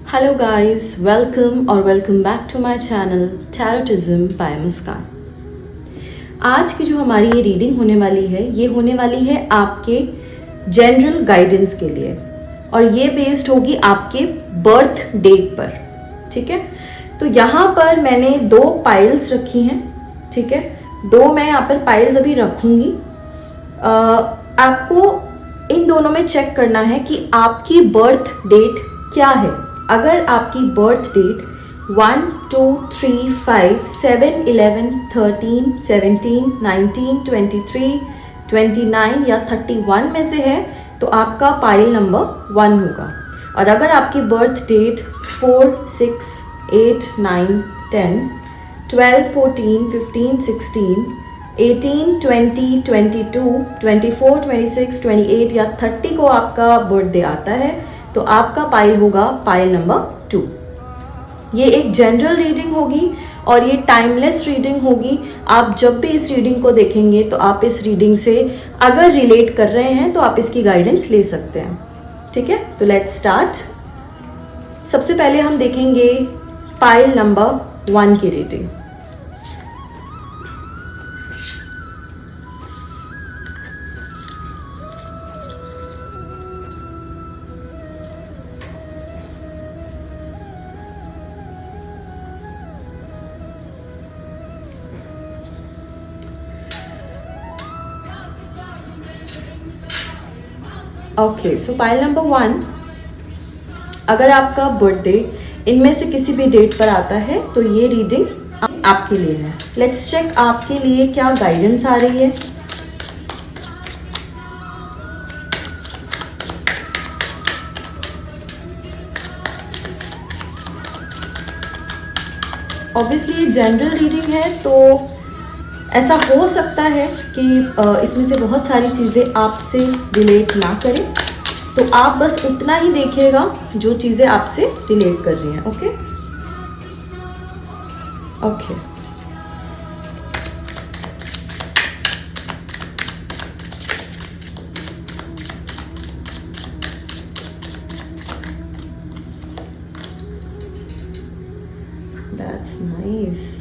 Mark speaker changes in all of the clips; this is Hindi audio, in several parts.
Speaker 1: हेलो गाइस, वेलकम और welcome back to my channel Tarotism by Muskan. आज की जो हमारी ये रीडिंग होने वाली है, ये होने वाली है आपके जनरल गाइडेंस के लिए और ये बेस्ड होगी आपके बर्थ डेट पर। ठीक है, तो यहाँ पर मैंने 2 पाइल्स रखी हैं। ठीक है, 2 मैं यहाँ पर पाइल्स अभी रखूँगी। आपको इन दोनों में चेक करना है कि आपकी बर्थ डेट क्या है। अगर आपकी बर्थ डेट 1, 2, 3, 5, 7, 11, 13, 17, 19, 23, 29 या 31 में से है तो आपका पाइल नंबर 1 होगा। और अगर आपकी बर्थ डेट 4, 6, 8, 9, 10, 12, 14, 15, 16, 18, 20, 22, 24, 26, 28 या 30 को आपका बर्थडे आता है तो आपका पाइल होगा पाइल नंबर 2। ये एक जनरल रीडिंग होगी और ये टाइमलेस रीडिंग होगी। आप जब भी इस रीडिंग को देखेंगे तो आप इस रीडिंग से अगर रिलेट कर रहे हैं तो आप इसकी गाइडेंस ले सकते हैं। ठीक है, तो लेट्स स्टार्ट। सबसे पहले हम देखेंगे पाइल नंबर 1 की रीडिंग। ओके, सो पाइल नंबर 1, अगर आपका बर्थडे इनमें से किसी भी डेट पर आता है तो ये रीडिंग आपके लिए है। लेट्स चेक आपके लिए क्या गाइडेंस आ रही है। ऑब्वियसली ये जनरल रीडिंग है तो ऐसा हो सकता है कि इसमें से बहुत सारी चीज़ें आपसे रिलेट ना करें, तो आप बस उतना ही देखिएगा जो चीज़ें आपसे रिलेट कर रही हैं। Okay okay, that's nice.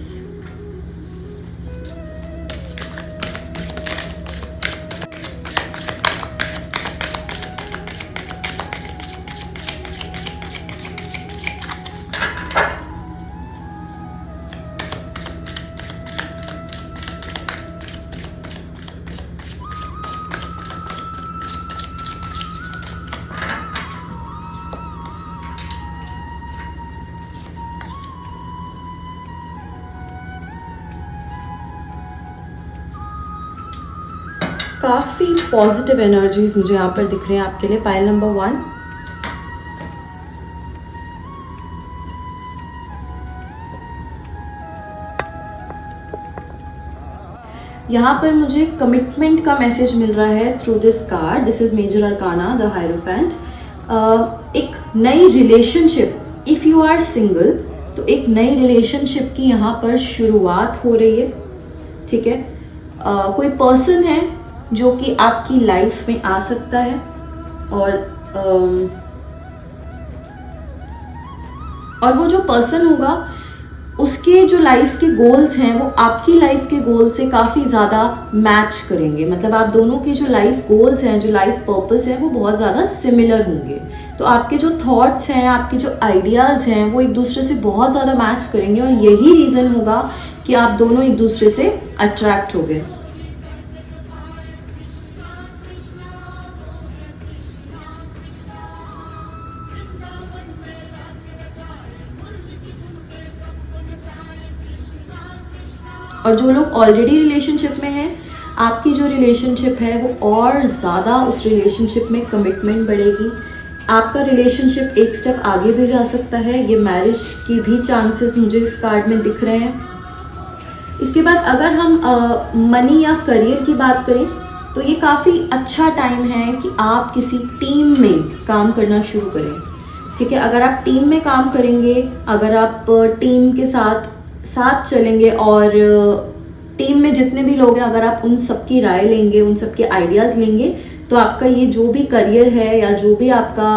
Speaker 1: काफ़ी पॉजिटिव एनर्जीज मुझे यहाँ पर दिख रहे हैं आपके लिए। पाइल नंबर 1, यहाँ पर मुझे कमिटमेंट का मैसेज मिल रहा है through this card. This is major arcana, the hierophant. एक नई relationship, if you are single तो एक नई रिलेशनशिप की यहाँ पर शुरुआत हो रही है। ठीक है, कोई पर्सन है जो कि आपकी लाइफ में आ सकता है और वो जो पर्सन होगा उसके जो लाइफ के गोल्स हैं वो आपकी लाइफ के गोल से काफ़ी ज़्यादा मैच करेंगे। मतलब आप दोनों के जो लाइफ गोल्स हैं, जो लाइफ पर्पस है, वो बहुत ज़्यादा सिमिलर होंगे। तो आपके जो थॉट्स हैं, आपके जो आइडियाज़ हैं, वो एक दूसरे से बहुत ज़्यादा मैच करेंगे और यही रीज़न होगा कि आप दोनों एक दूसरे से अट्रैक्ट हो गए। और जो लोग ऑलरेडी रिलेशनशिप में हैं, आपकी जो रिलेशनशिप है वो और ज़्यादा उस रिलेशनशिप में कमिटमेंट बढ़ेगी। आपका रिलेशनशिप एक स्टेप आगे भी जा सकता है। ये मैरिज की भी चांसेस मुझे इस कार्ड में दिख रहे हैं। इसके बाद अगर हम मनी या करियर की बात करें तो ये काफ़ी अच्छा टाइम है कि आप किसी टीम में काम करना शुरू करें। ठीक है, अगर आप टीम में काम करेंगे, अगर आप टीम के साथ चलेंगे और टीम में जितने भी लोग हैं अगर आप उन सबकी राय लेंगे, उन सबके आइडियाज़ लेंगे तो आपका ये जो भी करियर है या जो भी आपका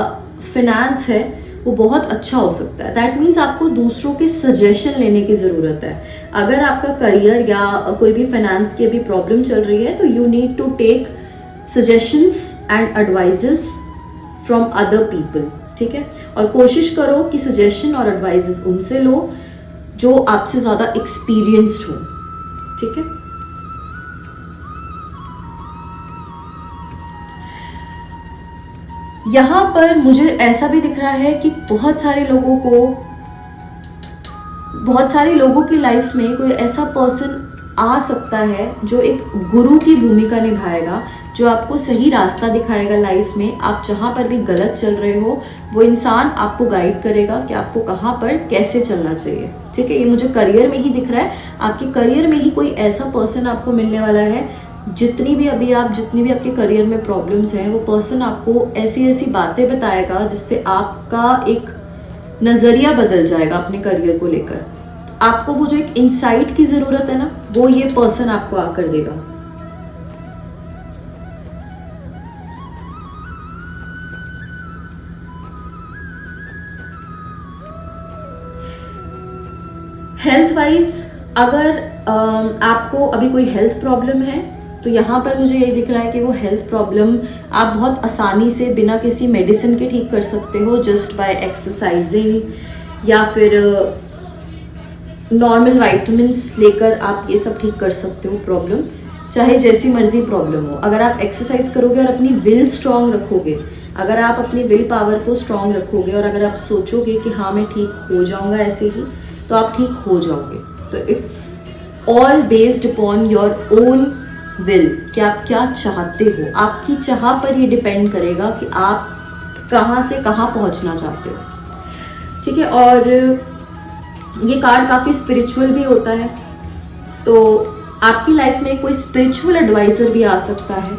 Speaker 1: फिनेंस है वो बहुत अच्छा हो सकता है। दैट मीन्स आपको दूसरों के सजेशन लेने की ज़रूरत है। अगर आपका करियर या कोई भी फाइनेंस की अभी प्रॉब्लम चल रही है तो you need to take suggestions and advices from other people, ठीक है। और कोशिश करो कि सजेशन और एडवाइजेस उनसे लो जो आपसे ज़्यादा एक्सपीरियंस्ड हो, ठीक है। यहाँ पर मुझे ऐसा भी दिख रहा है कि बहुत सारे लोगों की लाइफ में कोई ऐसा पर्सन आ सकता है जो एक गुरु की भूमिका निभाएगा, जो आपको सही रास्ता दिखाएगा लाइफ में। आप जहाँ पर भी गलत चल रहे हो वो इंसान आपको गाइड करेगा कि आपको कहाँ पर कैसे चलना चाहिए, ठीक है। ये मुझे करियर में ही दिख रहा है। आपके करियर में ही कोई ऐसा पर्सन आपको मिलने वाला है, जितनी भी आपके करियर में प्रॉब्लम्स हैं, वो पर्सन आपको ऐसी ऐसी बातें बताएगा जिससे आपका एक नज़रिया बदल जाएगा अपने करियर को लेकर। आपको वो जो एक इंसाइट की ज़रूरत है ना, वो ये पर्सन आपको आकर देगा। हेल्थ वाइज अगर आपको अभी कोई हेल्थ प्रॉब्लम है तो यहाँ पर मुझे ये दिख रहा है कि वो हेल्थ प्रॉब्लम आप बहुत आसानी से बिना किसी मेडिसिन के ठीक कर सकते हो, जस्ट बाय एक्सरसाइजिंग या फिर नॉर्मल वाइटामिन्स लेकर आप ये सब ठीक कर सकते हो प्रॉब्लम, चाहे जैसी मर्जी प्रॉब्लम हो। अगर आप एक्सरसाइज करोगे और अपनी विल स्ट्रांग रखोगे, अगर आप अपनी विल पावर को स्ट्रांग रखोगे और अगर आप सोचोगे कि हाँ मैं ठीक हो जाऊँगा ऐसे ही, तो आप ठीक हो जाओगे। तो it's all based upon your own will कि आप क्या चाहते हो। आपकी चाह पर ये डिपेंड करेगा कि आप कहाँ से कहाँ पहुँचना चाहते हो, ठीक है। और ये कार्ड काफ़ी स्पिरिचुअल भी होता है, तो आपकी लाइफ में कोई स्पिरिचुअल एडवाइज़र भी आ सकता है।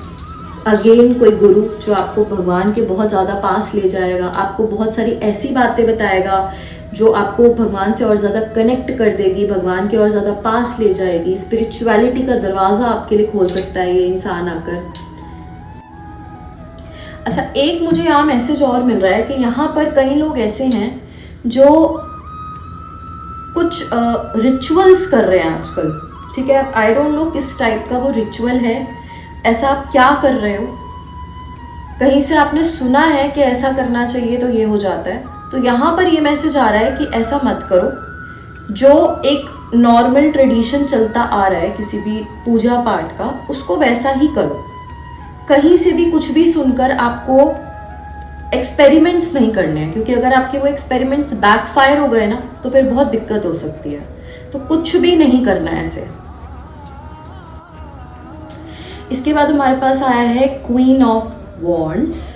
Speaker 1: अगेन कोई गुरु जो आपको भगवान के बहुत ज़्यादा पास ले जाएगा, आपको बहुत सारी ऐसी बातें बताएगा जो आपको भगवान से और ज़्यादा कनेक्ट कर देगी, भगवान के और ज़्यादा पास ले जाएगी। स्पिरिचुअलिटी का दरवाज़ा आपके लिए खोल सकता है ये इंसान आकर। अच्छा, एक मुझे यहाँ मैसेज और मिल रहा है कि यहाँ पर कई लोग ऐसे हैं जो कुछ रिचुअल्स कर रहे हैं आजकल, ठीक है। आई डोंट नो किस टाइप का वो रिचुअल है, ऐसा आप क्या कर रहे हो। कहीं से आपने सुना है कि ऐसा करना चाहिए तो ये हो जाता है। तो यहाँ पर ये मैसेज आ रहा है कि ऐसा मत करो। जो एक नॉर्मल ट्रेडिशन चलता आ रहा है किसी भी पूजा पाठ का, उसको वैसा ही करो। कहीं से भी कुछ भी सुनकर आपको एक्सपेरिमेंट्स नहीं करने हैं, क्योंकि अगर आपके वो एक्सपेरिमेंट्स बैकफायर हो गए ना तो फिर बहुत दिक्कत हो सकती है। तो कुछ भी नहीं करना है ऐसे। इसके बाद हमारे पास आया है queen of wands,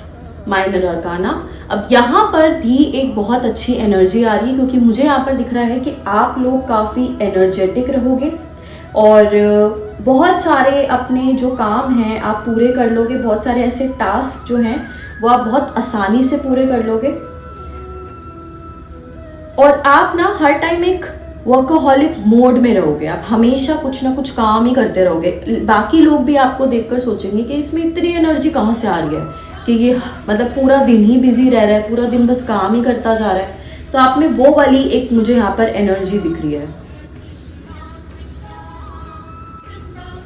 Speaker 1: minor arcana. अब यहाँ पर भी एक बहुत अच्छी एनर्जी आ रही है, क्योंकि मुझे यहाँ पर दिख रहा है कि आप लोग काफ़ी एनर्जेटिक रहोगे और बहुत सारे अपने जो काम हैं आप पूरे कर लोगे। बहुत सारे ऐसे टास्क जो हैं वो आप बहुत आसानी से पूरे कर लोगे। और आप ना हर टाइम एक वर्कहोलिक मोड में रहोगे, आप हमेशा कुछ ना कुछ काम ही करते रहोगे। बाकी लोग भी आपको देखकर सोचेंगे कि इसमें इतनी एनर्जी कहाँ से आ रही है कि ये मतलब पूरा दिन ही बिजी रह रहा है, पूरा दिन बस काम ही करता जा रहा है। तो आप में वो वाली एक मुझे यहाँ पर एनर्जी दिख रही है।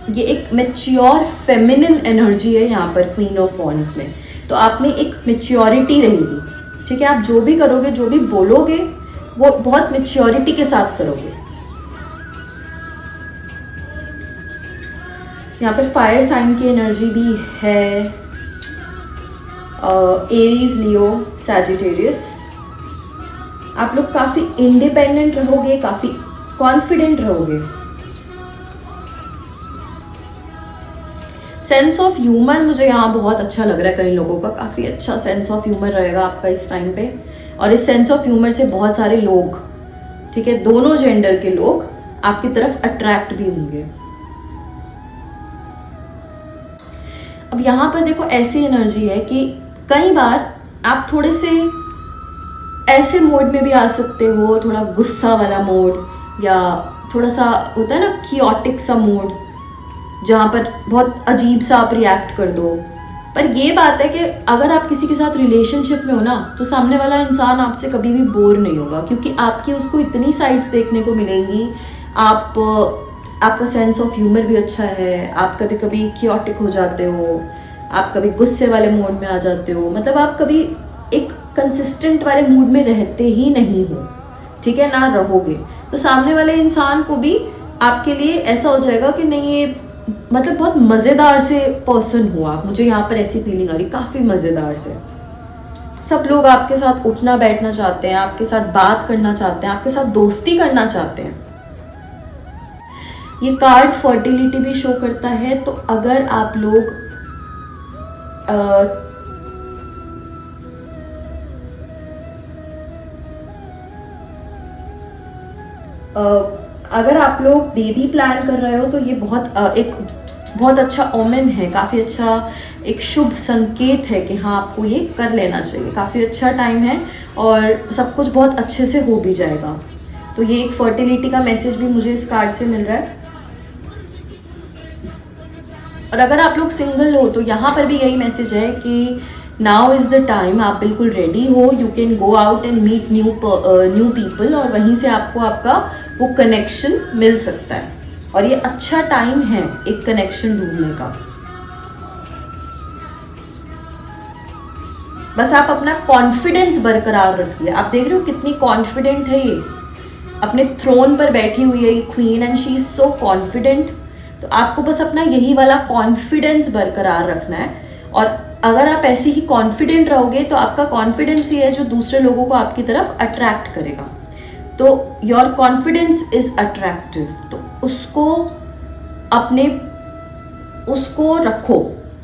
Speaker 1: ये एक मैच्योर फेमिनिन एनर्जी है यहाँ पर क्वीन ऑफ वॉन्ड्स में। तो आप में एक मैच्योरिटी रहेगी, ठीक है। आप जो भी करोगे, जो भी बोलोगे, वो बहुत मैच्योरिटी के साथ करोगे। यहाँ पर फायर साइन की एनर्जी भी है, एरीज, लियो, सैजिटेरियस। आप लोग काफ़ी इंडिपेंडेंट रहोगे, काफ़ी कॉन्फिडेंट रहोगे। सेंस ऑफ ह्यूमर मुझे यहाँ बहुत अच्छा लग रहा है। कई लोगों का काफ़ी अच्छा सेंस ऑफ ह्यूमर रहेगा आपका इस टाइम पे, और इस सेंस ऑफ ह्यूमर से बहुत सारे लोग, ठीक है, दोनों जेंडर के लोग आपकी तरफ अट्रैक्ट भी होंगे। अब यहाँ पर देखो ऐसी एनर्जी है कि कई बार आप थोड़े से ऐसे मोड में भी आ सकते हो, थोड़ा गुस्सा वाला मोड, या थोड़ा सा होता है ना कियोटिक सा मोड, जहाँ पर बहुत अजीब सा आप रिएक्ट कर दो। पर ये बात है कि अगर आप किसी के साथ रिलेशनशिप में हो ना, तो सामने वाला इंसान आपसे कभी भी बोर नहीं होगा, क्योंकि आपकी उसको इतनी साइड्स देखने को मिलेंगी। आपका सेंस ऑफ ह्यूमर भी अच्छा है, आप कभी कभी क्योटिक हो जाते हो, आप कभी गुस्से वाले मूड में आ जाते हो, मतलब आप कभी एक कंसिस्टेंट वाले मूड में रहते ही नहीं हो, ठीक है ना, रहोगे। तो सामने वाले इंसान को भी आपके लिए ऐसा हो जाएगा कि नहीं, ये मतलब बहुत मज़ेदार से पर्सन हो आप, मुझे यहाँ पर ऐसी फीलिंग आ रही, काफ़ी मज़ेदार से। सब लोग आपके साथ उठना बैठना चाहते हैं, आपके साथ बात करना चाहते हैं, आपके साथ दोस्ती करना चाहते हैं। ये कार्ड फर्टिलिटी भी शो करता है। तो अगर आप लोग अगर आप लोग बेबी प्लान कर रहे हो तो ये एक बहुत अच्छा ओमेन है, काफ़ी अच्छा एक शुभ संकेत है कि हाँ आपको ये कर लेना चाहिए। काफ़ी अच्छा टाइम है और सब कुछ बहुत अच्छे से हो भी जाएगा। तो ये एक फर्टिलिटी का मैसेज भी मुझे इस कार्ड से मिल रहा है। और अगर आप लोग सिंगल हो तो यहाँ पर भी यही मैसेज है कि नाउ इज़ द टाइम, आप बिल्कुल रेडी हो, you can go out and meet new people, और वहीं से आपको आपका वो कनेक्शन मिल सकता है। और ये अच्छा टाइम है एक कनेक्शन ढूंढने का। बस आप अपना कॉन्फिडेंस बरकरार रखिए। आप देख रहे हो कितनी कॉन्फिडेंट है ये, अपने थ्रोन पर बैठी हुई है ये queen, and she is so confident. तो आपको बस अपना यही वाला कॉन्फिडेंस बरकरार रखना है। और अगर आप ऐसे ही कॉन्फिडेंट रहोगे तो आपका कॉन्फिडेंस ही है जो दूसरे लोगों को आपकी तरफ अट्रैक्ट करेगा। तो योर कॉन्फिडेंस इज अट्रैक्टिव, तो उसको रखो,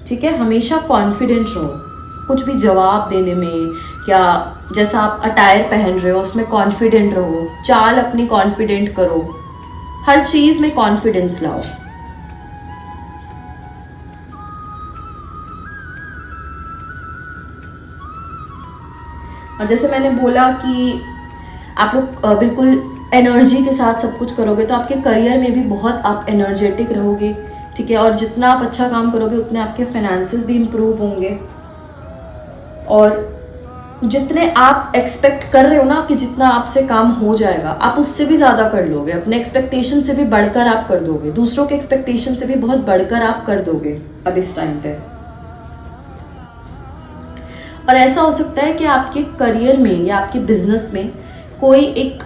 Speaker 1: ठीक है। हमेशा कॉन्फिडेंट रहो, कुछ भी जवाब देने में, या जैसा आप अटायर पहन रहे हो उसमें कॉन्फिडेंट रहो, चाल अपनी कॉन्फिडेंट करो, हर चीज में कॉन्फिडेंस लाओ। और जैसे मैंने बोला कि आप लोग बिल्कुल एनर्जी के साथ सब कुछ करोगे तो आपके करियर में भी बहुत आप एनर्जेटिक रहोगे, ठीक है। और जितना आप अच्छा काम करोगे उतने आपके फाइनेंसेस भी इम्प्रूव होंगे। और जितने आप एक्सपेक्ट कर रहे हो ना कि जितना आपसे काम हो जाएगा, आप उससे भी ज़्यादा कर लोगे। अपने एक्सपेक्टेशन से भी बढ़कर आप कर दोगे, दूसरों के एक्सपेक्टेशन से भी बहुत बढ़कर आप कर दोगे अब इस टाइम पे। और ऐसा हो सकता है कि आपके करियर में या आपके बिजनेस में कोई एक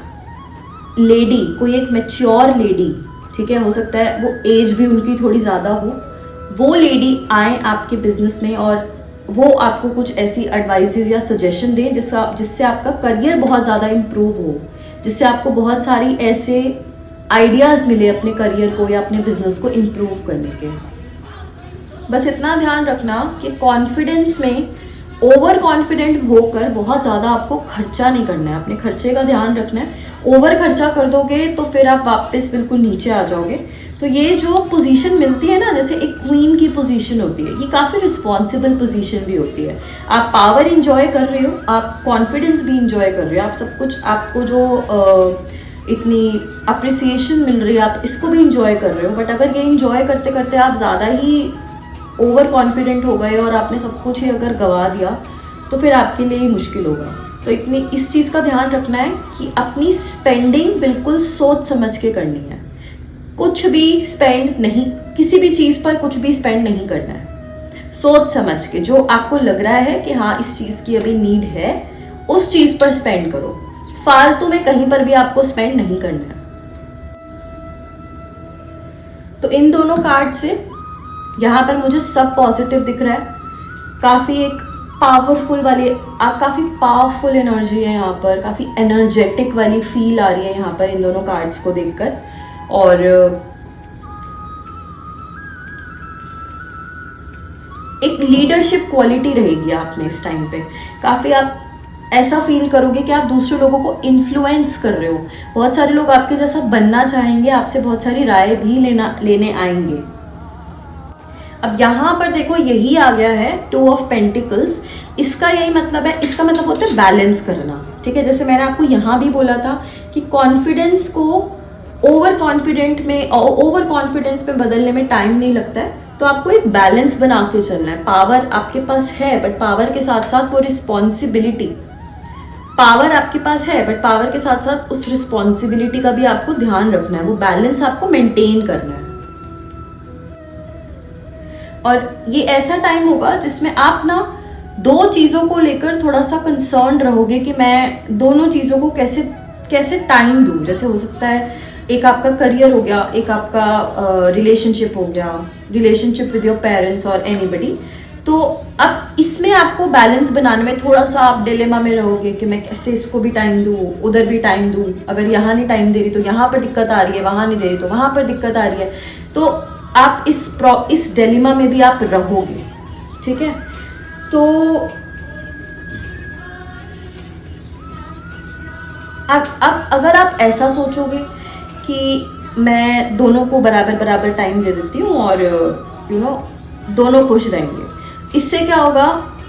Speaker 1: मैच्योर लेडी, ठीक है, हो सकता है वो एज भी उनकी थोड़ी ज़्यादा हो, वो लेडी आए आपके बिजनेस में और वो आपको कुछ ऐसी एडवाइसेस या सजेशन दें जिससे आपका करियर बहुत ज़्यादा इम्प्रूव हो, जिससे आपको बहुत सारी ऐसे आइडियाज़ मिले अपने करियर को या अपने बिजनेस को इम्प्रूव करने के। बस इतना ध्यान रखना कि कॉन्फिडेंस में ओवर कॉन्फिडेंट होकर बहुत ज़्यादा आपको खर्चा नहीं करना है, अपने खर्चे का ध्यान रखना है। ओवर खर्चा कर दोगे तो फिर आप वापस बिल्कुल नीचे आ जाओगे। तो ये जो पोजीशन मिलती है ना, जैसे एक क्वीन की पोजीशन होती है, ये काफ़ी रिस्पॉन्सिबल पोजीशन भी होती है। आप पावर इंजॉय कर रहे हो, आप कॉन्फिडेंस भी इंजॉय कर रहे हो, आप सब कुछ, आपको जो इतनी अप्रिसिएशन मिल रही है आप इसको भी इंजॉय कर रहे हो। बट अगर ये इंजॉय करते करते आप ज़्यादा ही ओवर कॉन्फिडेंट हो गए और आपने सब कुछ ही अगर गवा दिया तो फिर आपके लिए ही मुश्किल होगा। तो इस चीज़ का ध्यान रखना है कि अपनी स्पेंडिंग बिल्कुल सोच समझ के करनी है। कुछ भी स्पेंड नहीं, किसी भी चीज़ पर कुछ भी स्पेंड नहीं करना है। सोच समझ के जो आपको लग रहा है कि हाँ इस चीज़ की अभी नीड है, उस चीज़ पर स्पेंड करो। फालतू में कहीं पर भी आपको स्पेंड नहीं करना है। तो इन दोनों कार्ड से यहाँ पर मुझे सब पॉजिटिव दिख रहा है। काफ़ी एक काफ़ी पावरफुल एनर्जी है यहाँ पर, काफ़ी एनर्जेटिक वाली फील आ रही है यहाँ पर इन दोनों कार्ड्स को देखकर। और एक लीडरशिप क्वालिटी रहेगी आप में इस टाइम पे। काफ़ी आप ऐसा फील करोगे कि आप दूसरे लोगों को इन्फ्लुएंस कर रहे हो। बहुत सारे लोग आपके जैसा बनना चाहेंगे, आपसे बहुत सारी राय भी लेने आएंगे। अब यहाँ पर देखो यही आ गया है 2 ऑफ पेंटिकल्स। इसका यही मतलब है, इसका मतलब होता है बैलेंस करना, ठीक है। जैसे मैंने आपको यहाँ भी बोला था कि कॉन्फिडेंस को ओवर कॉन्फिडेंस में बदलने में टाइम नहीं लगता है। तो आपको एक बैलेंस बना के चलना है। पावर आपके पास है, बट पावर के साथ साथ वो रिस्पॉन्सिबिलिटी, पावर आपके पास है बट पावर के साथ साथ उस रिस्पॉन्सिबिलिटी का भी आपको ध्यान रखना है, वो बैलेंस आपको मेंटेन करना है। और ये ऐसा टाइम होगा जिसमें आप ना दो चीज़ों को लेकर थोड़ा सा कंसर्न रहोगे कि मैं दोनों चीज़ों को कैसे कैसे टाइम दूँ। जैसे हो सकता है एक आपका करियर हो गया, एक आपका रिलेशनशिप हो गया, रिलेशनशिप विद योर पेरेंट्स और एनीबडी। तो अब इसमें आपको बैलेंस बनाने में थोड़ा सा आप डिलेमा में रहोगे कि मैं कैसे इसको भी टाइम दूँ, उधर भी टाइम दूँ। अगर यहाँ नहीं टाइम दे रही तो यहाँ पर दिक्कत आ रही है, वहाँ नहीं दे रही तो वहाँ पर दिक्कत आ रही है। तो आप इस डिलेमा में भी आप रहोगे, ठीक है। तो अब अगर आप ऐसा सोचोगे कि मैं दोनों को बराबर बराबर टाइम दे देती हूँ और दोनों खुश रहेंगे, इससे क्या होगा,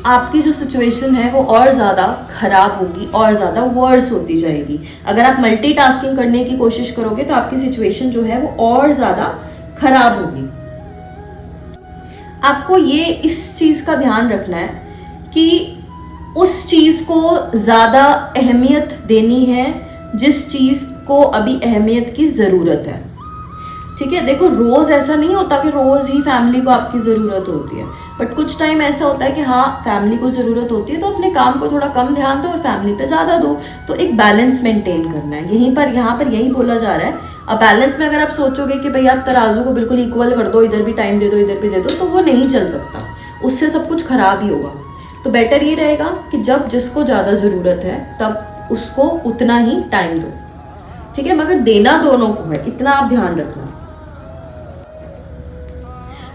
Speaker 1: आपकी जो सिचुएशन है वो और ज़्यादा खराब होगी और ज़्यादा वर्स होती जाएगी। अगर आप मल्टीटास्किंग करने की कोशिश करोगे तो आपकी सिचुएशन जो है वो और ज़्यादा खराब होगी। आपको ये इस चीज़ का ध्यान रखना है कि उस चीज़ को ज़्यादा अहमियत देनी है जिस चीज़ को अभी अहमियत की ज़रूरत है, ठीक है। देखो, रोज़ ऐसा नहीं होता कि रोज़ ही फैमिली को आपकी ज़रूरत होती है, बट कुछ टाइम ऐसा होता है कि हाँ फैमिली को ज़रूरत होती है तो अपने काम को थोड़ा कम ध्यान दो और फैमिली पे ज़्यादा दो। तो एक बैलेंस मेंटेन करना है। यहाँ पर यही बोला जा रहा है। अब बैलेंस में अगर आप सोचोगे कि भाई आप तराजू को बिल्कुल इक्वल कर दो, इधर भी टाइम दे दो इधर भी दे दो, तो वो नहीं चल सकता, उससे सब कुछ खराब ही होगा। तो बेटर ये रहेगा कि जब जिसको ज़्यादा ज़रूरत है तब उसको उतना ही टाइम दो, ठीक है। मगर देना दोनों को है, इतना आप ध्यान रखना।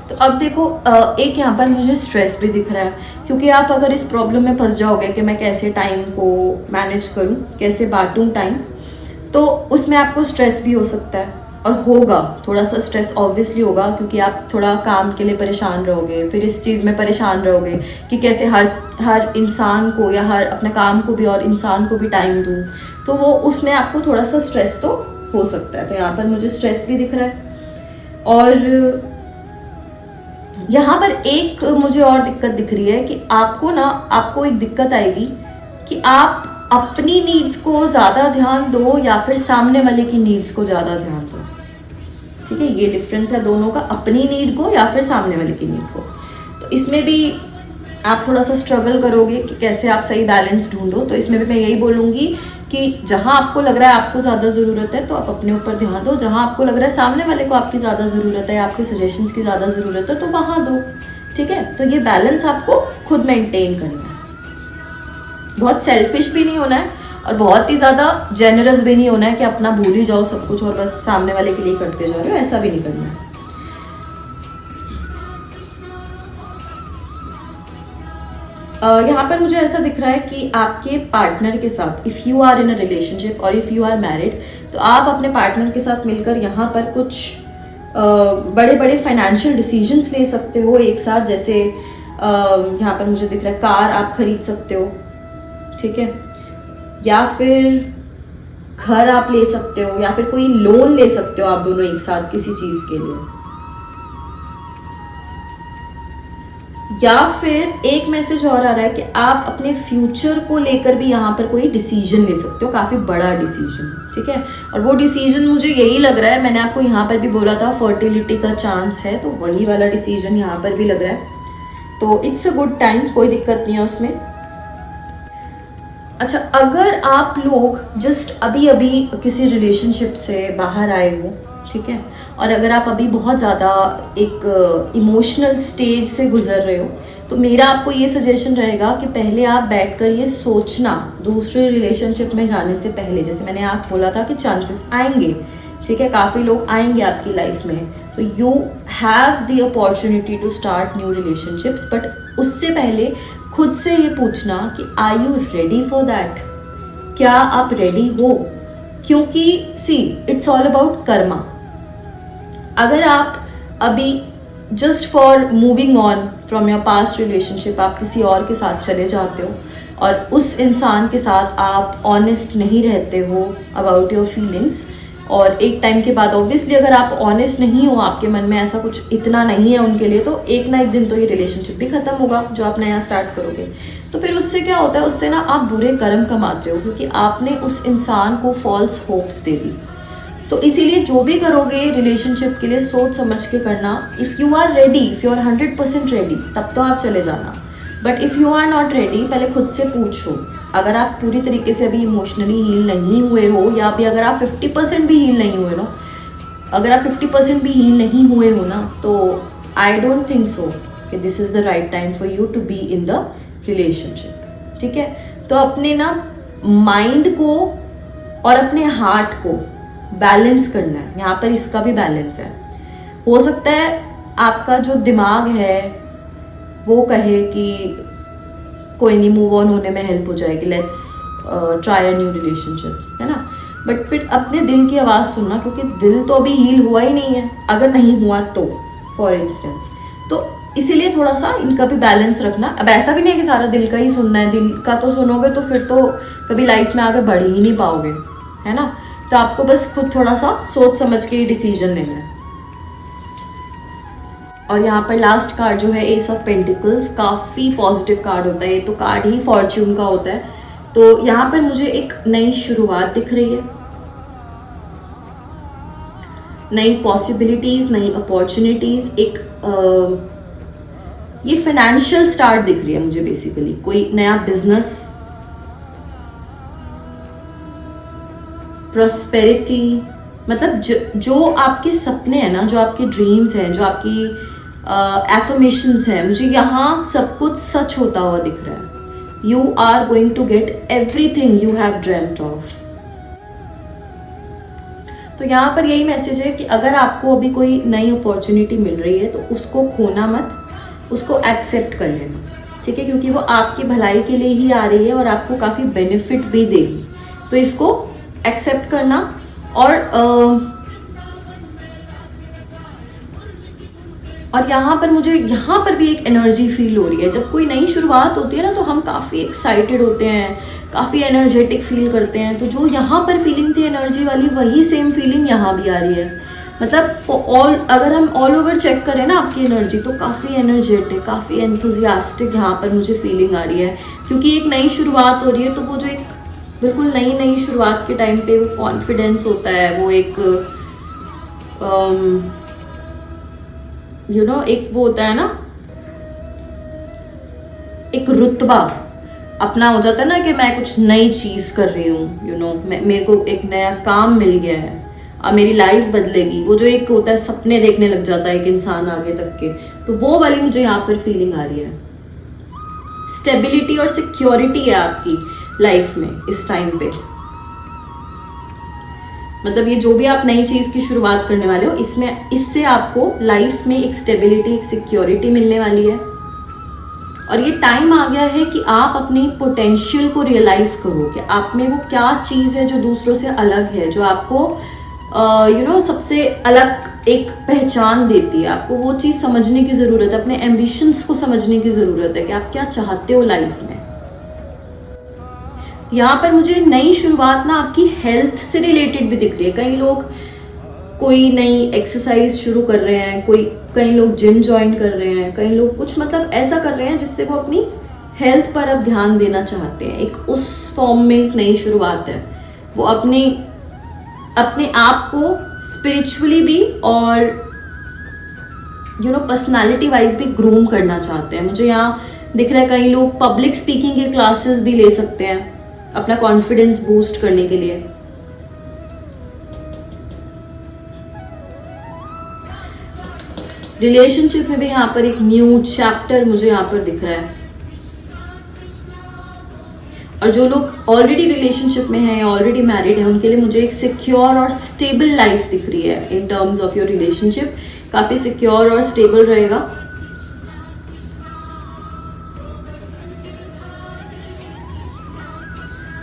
Speaker 1: तो अब देखो, एक यहाँ पर मुझे स्ट्रेस भी दिख रहा है, क्योंकि आप अगर इस प्रॉब्लम में फंस जाओगे कि मैं कैसे टाइम को मैनेज करूँ, कैसे बांटूँ टाइम, तो उसमें आपको स्ट्रेस भी हो सकता है और होगा, थोड़ा सा स्ट्रेस ऑब्वियसली होगा, क्योंकि आप थोड़ा काम के लिए परेशान रहोगे, फिर इस चीज़ में परेशान रहोगे कि कैसे हर इंसान को या हर अपने काम को भी और इंसान को भी टाइम दूँ। तो वो उसमें आपको थोड़ा सा स्ट्रेस तो हो सकता है। तो यहाँ पर मुझे स्ट्रेस भी दिख रहा है। और यहाँ पर एक मुझे और दिक्कत दिख रही है कि आपको एक दिक्कत आएगी कि आप अपनी नीड्स को ज़्यादा ध्यान दो या फिर सामने वाले की नीड्स को ज़्यादा ध्यान दो, ठीक है। ये डिफरेंस है दोनों का, अपनी नीड को या फिर सामने वाले की नीड को। तो इसमें भी आप थोड़ा सा स्ट्रगल करोगे कि कैसे आप सही बैलेंस ढूंढो। तो इसमें भी मैं यही बोलूँगी कि जहाँ आपको लग रहा है आपको ज़्यादा ज़रूरत है तो आप अपने ऊपर ध्यान दो, जहाँ आपको लग रहा है सामने वाले को आपकी ज़्यादा ज़रूरत है, आपके सजेशंस की ज़्यादा ज़रूरत है, तो वहाँ दो, ठीक है। तो ये बैलेंस आपको खुद मेंटेन करना है। बहुत सेल्फिश भी नहीं होना है और बहुत ही ज़्यादा जेनरस भी नहीं होना है कि अपना भूल ही जाओ सब कुछ और बस सामने वाले के लिए करते जा रहे हो, ऐसा भी नहीं करना है। यहाँ पर मुझे ऐसा दिख रहा है कि आपके पार्टनर के साथ, if you are in a relationship और इफ़ यू आर मैरिड, तो आप अपने पार्टनर के साथ मिलकर यहाँ पर कुछ बड़े बड़े फाइनेंशियल डिसीजंस ले सकते हो एक साथ। जैसे यहाँ पर मुझे दिख रहा है कार आप खरीद सकते हो, ठीक है, या फिर घर आप ले सकते हो, या फिर कोई लोन ले सकते हो आप दोनों एक साथ किसी चीज़ के लिए। या फिर एक मैसेज और आ रहा है कि आप अपने फ्यूचर को लेकर भी यहाँ पर कोई डिसीजन ले सकते हो, काफ़ी बड़ा डिसीजन, ठीक है। और वो डिसीजन मुझे यही लग रहा है, मैंने आपको यहाँ पर भी बोला था फर्टिलिटी का चांस है, तो वही वाला डिसीजन यहाँ पर भी लग रहा है। तो इट्स अ गुड टाइम, कोई दिक्कत नहीं है उसमें। अच्छा, अगर आप लोग जस्ट अभी अभी किसी रिलेशनशिप से बाहर आए हो, ठीक है, और अगर आप अभी बहुत ज़्यादा एक इमोशनल स्टेज से गुजर रहे हो, तो मेरा आपको ये सजेशन रहेगा कि पहले आप बैठकर ये सोचना दूसरे रिलेशनशिप में जाने से पहले। जैसे मैंने आपको बोला था कि चांसेस आएंगे, ठीक है, काफ़ी लोग आएंगे आपकी लाइफ में, तो you have the opportunity to start new relationships. But उससे पहले खुद से ये पूछना कि are you ready for that, क्या आप रेडी हो? क्योंकि see it's all about karma. अगर आप अभी just for moving on from your past relationship आप किसी और के साथ चले जाते हो और उस इंसान के साथ आप ऑनेस्ट नहीं रहते हो अबाउट योर फीलिंग्स, और एक टाइम के बाद ऑब्वियसली अगर आप ऑनेस्ट नहीं हो, आपके मन में ऐसा कुछ इतना नहीं है उनके लिए, तो एक ना एक दिन तो ये रिलेशनशिप भी खत्म होगा जो आप नया स्टार्ट करोगे। तो फिर उससे क्या होता है, उससे ना आप बुरे कर्म कमाते हो, क्योंकि आपने उस इंसान को फॉल्स होप्स दे दी। तो इसीलिए जो भी करोगे रिलेशनशिप के लिए सोच समझ के करना। If you are ready, if you are 100% ready, तब तो आप चले जाना। But if you are not ready, पहले खुद से पूछो। अगर आप पूरी तरीके से अभी इमोशनली हील नहीं हुए हो, या अभी अगर आप 50% भी हील नहीं हुए ना, अगर आप 50% भी हील नहीं हुए हो ना, तो आई डोंट थिंक सो कि this is the right time for you to be in the relationship. ठीक है, तो अपने ना माइंड को और अपने हार्ट को बैलेंस करना है। यहाँ पर इसका भी बैलेंस है। हो सकता है आपका जो दिमाग है वो कहे कि कोई नहीं, मूव ऑन होने में हेल्प हो जाएगी, let's try a new relationship, है ना। बट फिर अपने दिल की आवाज़ सुनना, क्योंकि दिल तो अभी हील हुआ ही नहीं है, अगर नहीं हुआ तो फॉर इंस्टेंस। तो इसीलिए थोड़ा सा इनका भी बैलेंस रखना। अब ऐसा भी नहीं है कि सारा दिल का ही सुनना है, दिल का तो सुनोगे तो फिर तो कभी लाइफ में आगे बढ़ ही नहीं पाओगे, है ना। तो आपको बस खुद थोड़ा सा सोच समझ के ये डिसीजन लेना है। और यहाँ पर लास्ट कार्ड जो है एस ऑफ पेंटिकल्स, काफ़ी पॉजिटिव कार्ड होता है, ये तो कार्ड ही फॉर्च्यून का होता है। तो यहाँ पर मुझे एक नई शुरुआत दिख रही है, नई पॉसिबिलिटीज, नई अपॉर्चुनिटीज, एक ये फाइनेंशियल स्टार्ट दिख रही है मुझे बेसिकली, कोई नया बिजनेस, प्रॉस्पेरिटी, मतलब जो आपके सपने हैं ना, जो आपके ड्रीम्स हैं, जो आपकी एफर्मेशंस हैं, मुझे यहाँ सब कुछ सच होता हुआ दिख रहा है। You are going to get everything you have dreamed of. तो यहाँ पर यही मैसेज है कि अगर आपको अभी कोई नई अपॉर्चुनिटी मिल रही है तो उसको खोना मत, उसको एक्सेप्ट कर लेना, ठीक है, क्योंकि वो आपकी भलाई के लिए ही आ रही है और आपको काफ़ी बेनिफिट भी देगी। तो इसको एक्सेप्ट करना। और यहाँ पर मुझे यहाँ पर भी एक एनर्जी फील हो रही है। जब कोई नई शुरुआत होती है ना, तो हम काफ़ी एक्साइटेड होते हैं, काफ़ी एनर्जेटिक फील करते हैं। तो जो यहाँ पर फीलिंग थी एनर्जी वाली, वही सेम फीलिंग यहाँ भी आ रही है। मतलब अगर हम ऑल ओवर चेक करें ना आपकी एनर्जी, तो काफ़ी एनर्जेटिक, काफ़ी एंथुजियास्टिक यहाँ पर मुझे फीलिंग आ रही है, क्योंकि एक नई शुरुआत हो रही है। तो वो जो एक बिल्कुल नई शुरुआत के टाइम पे वो कॉन्फिडेंस होता है, वो एक एक वो होता है ना, एक रुतबा अपना हो जाता है ना, कि मैं कुछ नई चीज कर रही हूँ, मेरे को एक नया काम मिल गया है, अब मेरी लाइफ बदलेगी। वो जो एक होता है, सपने देखने लग जाता है एक इंसान आगे तक के, तो वो वाली मुझे यहाँ पर फीलिंग आ रही है। स्टेबिलिटी और सिक्योरिटी है आपकी लाइफ में इस टाइम पे। मतलब ये जो भी आप नई चीज की शुरुआत करने वाले हो, इससे आपको लाइफ में एक स्टेबिलिटी, एक सिक्योरिटी मिलने वाली है। और ये टाइम आ गया है कि आप अपनी पोटेंशियल को रियलाइज करो कि आप में वो क्या चीज है जो दूसरों से अलग है, जो आपको सबसे अलग एक पहचान देती है। आपको वो चीज समझने की जरूरत है, अपने एम्बिशंस को समझने की जरूरत है कि आप क्या चाहते हो लाइफ में। यहाँ पर मुझे नई शुरुआत ना आपकी हेल्थ से रिलेटेड भी दिख रही है। कई लोग कोई नई एक्सरसाइज शुरू कर रहे हैं, कई लोग जिम ज्वाइन कर रहे हैं, कई लोग कुछ मतलब ऐसा कर रहे हैं जिससे वो अपनी हेल्थ पर अब ध्यान देना चाहते हैं। एक उस फॉर्म में एक नई शुरुआत है। वो अपने आप को स्पिरिचुअली भी और पर्सनालिटी वाइज भी ग्रूम करना चाहते हैं। मुझे यहाँ दिख रहा है कई लोग पब्लिक स्पीकिंग के क्लासेस भी ले सकते हैं अपना कॉन्फिडेंस बूस्ट करने के लिए। रिलेशनशिप में भी यहाँ पर एक न्यू चैप्टर मुझे यहाँ पर दिख रहा है। और जो लोग ऑलरेडी रिलेशनशिप में हैं, ऑलरेडी मैरिड हैं, उनके लिए मुझे एक सिक्योर और स्टेबल लाइफ दिख रही है। In terms of your relationship काफी सिक्योर और स्टेबल रहेगा।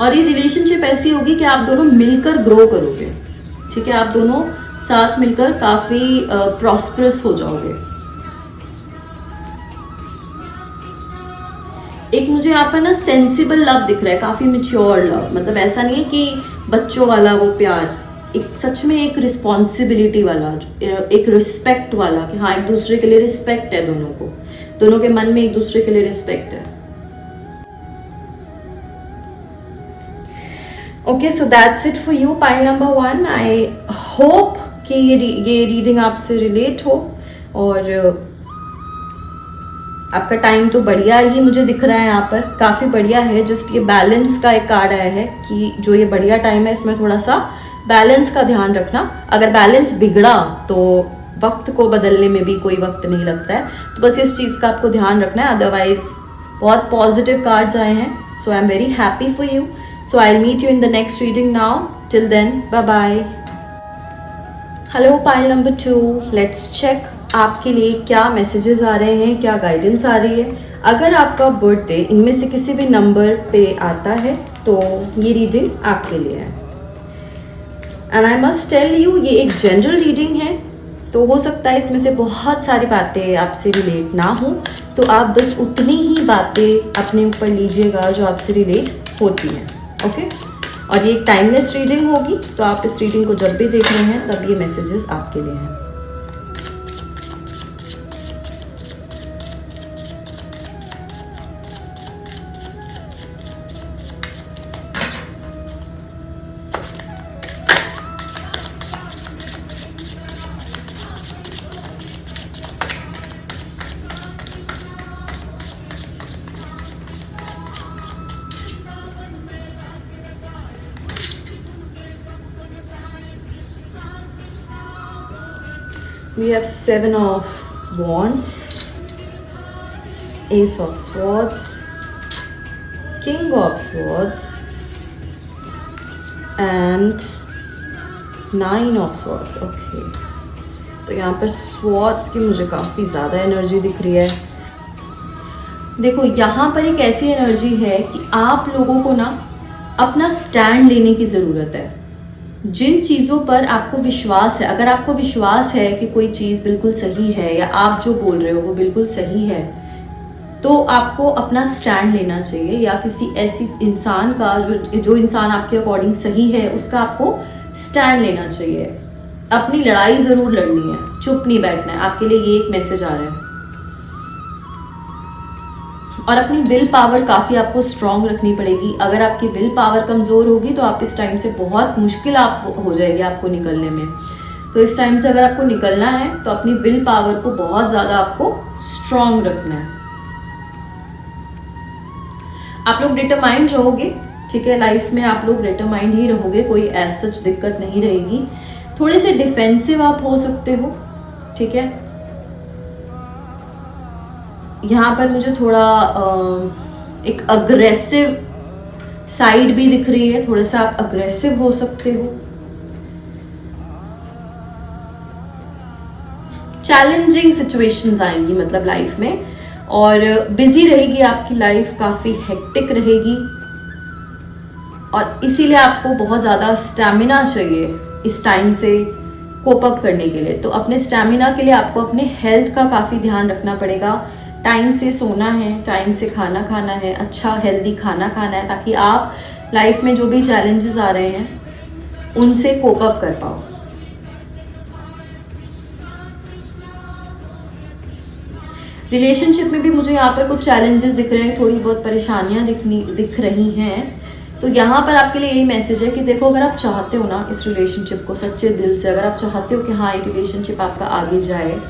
Speaker 1: और ये रिलेशनशिप ऐसी होगी कि आप दोनों मिलकर ग्रो करोगे, ठीक है, आप दोनों साथ मिलकर काफी प्रॉस्परस हो जाओगे। एक मुझे यहाँ पर ना सेंसिबल लव दिख रहा है, काफी मैच्योर लव। मतलब ऐसा नहीं है कि बच्चों वाला वो प्यार, एक सच में एक रिस्पॉन्सिबिलिटी वाला, एक रिस्पेक्ट वाला, कि हाँ एक दूसरे के लिए रिस्पेक्ट है, दोनों के मन में एक दूसरे के लिए रिस्पेक्ट है। Okay, so that's it for you pile number 1। I hope कि ये रीडिंग आपसे रिलेट हो, और आपका टाइम तो बढ़िया ही मुझे दिख रहा है, यहाँ पर काफ़ी बढ़िया है। जस्ट ये बैलेंस का एक कार्ड आया है कि जो ये बढ़िया टाइम है इसमें थोड़ा सा बैलेंस का ध्यान रखना। अगर बैलेंस बिगड़ा तो वक्त को बदलने में भी कोई वक्त नहीं लगता है, तो बस इस चीज़ का आपको ध्यान रखना है। अदरवाइज बहुत पॉजिटिव कार्ड्स आए हैं, so I am very happy for you. So I will meet you in the next reading now. Till then, bye bye. Hello pile number 2, let's check आपके लिए क्या मैसेजेस आ रहे हैं, क्या गाइडेंस आ रही है। अगर आपका बर्थडे इनमें से किसी भी नंबर पे आता है तो ये रीडिंग आपके लिए है। And I must tell you, ये एक जनरल रीडिंग है, तो हो सकता है इसमें से बहुत सारी बातें आपसे रिलेट ना हो, तो आप बस उतनी ही बातें अपने ऊपर लीजिएगा जो आपसे रिलेट होती हैं। ओके, और ये एक टाइमलेस रीडिंग होगी, तो आप इस रीडिंग को जब भी देख रहे हैं तब ये मैसेजेस आपके लिए हैं। We have 7 of Wands, Ace of Swords, King of Swords and 9 of Swords. Okay, तो यहाँ पर Swords की मुझे काफ़ी ज़्यादा एनर्जी दिख रही है। देखो, यहाँ पर एक ऐसी एनर्जी है कि आप लोगों को ना अपना स्टैंड लेने की ज़रूरत है। जिन चीज़ों पर आपको विश्वास है, अगर आपको विश्वास है कि कोई चीज़ बिल्कुल सही है या आप जो बोल रहे हो वो बिल्कुल सही है, तो आपको अपना स्टैंड लेना चाहिए, या किसी ऐसी इंसान का जो इंसान आपके अकॉर्डिंग सही है उसका आपको स्टैंड लेना चाहिए। अपनी लड़ाई ज़रूर लड़नी है, चुप नहीं बैठना है। आपके लिए ये एक मैसेज आ रहा है। और अपनी विल पावर काफ़ी आपको स्ट्रॉन्ग रखनी पड़ेगी। अगर आपकी विल पावर कमज़ोर होगी तो आप इस टाइम से बहुत मुश्किल हो जाएगी आपको निकलने में। तो इस टाइम से अगर आपको निकलना है तो अपनी विल पावर को बहुत ज़्यादा आपको स्ट्रॉन्ग रखना है। आप लोग डिटरमाइंड रहोगे, ठीक है, लाइफ में आप लोग डिटरमाइंड ही रहोगे, कोई एज सच दिक्कत नहीं रहेगी। थोड़े से डिफेंसिव आप हो सकते हो, ठीक है। यहाँ पर मुझे थोड़ा एक अग्रेसिव साइड भी दिख रही है, थोड़ा सा आप अग्रेसिव हो सकते हो। चैलेंजिंग सिचुएशंस आएंगी मतलब लाइफ में, और बिजी रहेगी आपकी लाइफ, काफ़ी हेक्टिक रहेगी, और इसीलिए आपको बहुत ज़्यादा स्टैमिना चाहिए इस टाइम से कोप अप करने के लिए। तो अपने स्टैमिना के लिए आपको अपने हेल्थ का काफ़ी ध्यान रखना पड़ेगा। टाइम से सोना है, टाइम से खाना खाना है, अच्छा हेल्दी खाना खाना है, ताकि आप लाइफ में जो भी चैलेंजेस आ रहे हैं उनसे कोप अप कर पाओ। रिलेशनशिप में भी मुझे यहाँ पर कुछ चैलेंजेस दिख रहे हैं, थोड़ी बहुत परेशानियां दिख रही हैं। तो यहाँ पर आपके लिए यही मैसेज है कि देखो, अगर आप चाहते हो ना इस रिलेशनशिप को सच्चे दिल से, अगर आप चाहते हो कि हाँ ये रिलेशनशिप आपका आगे जाए,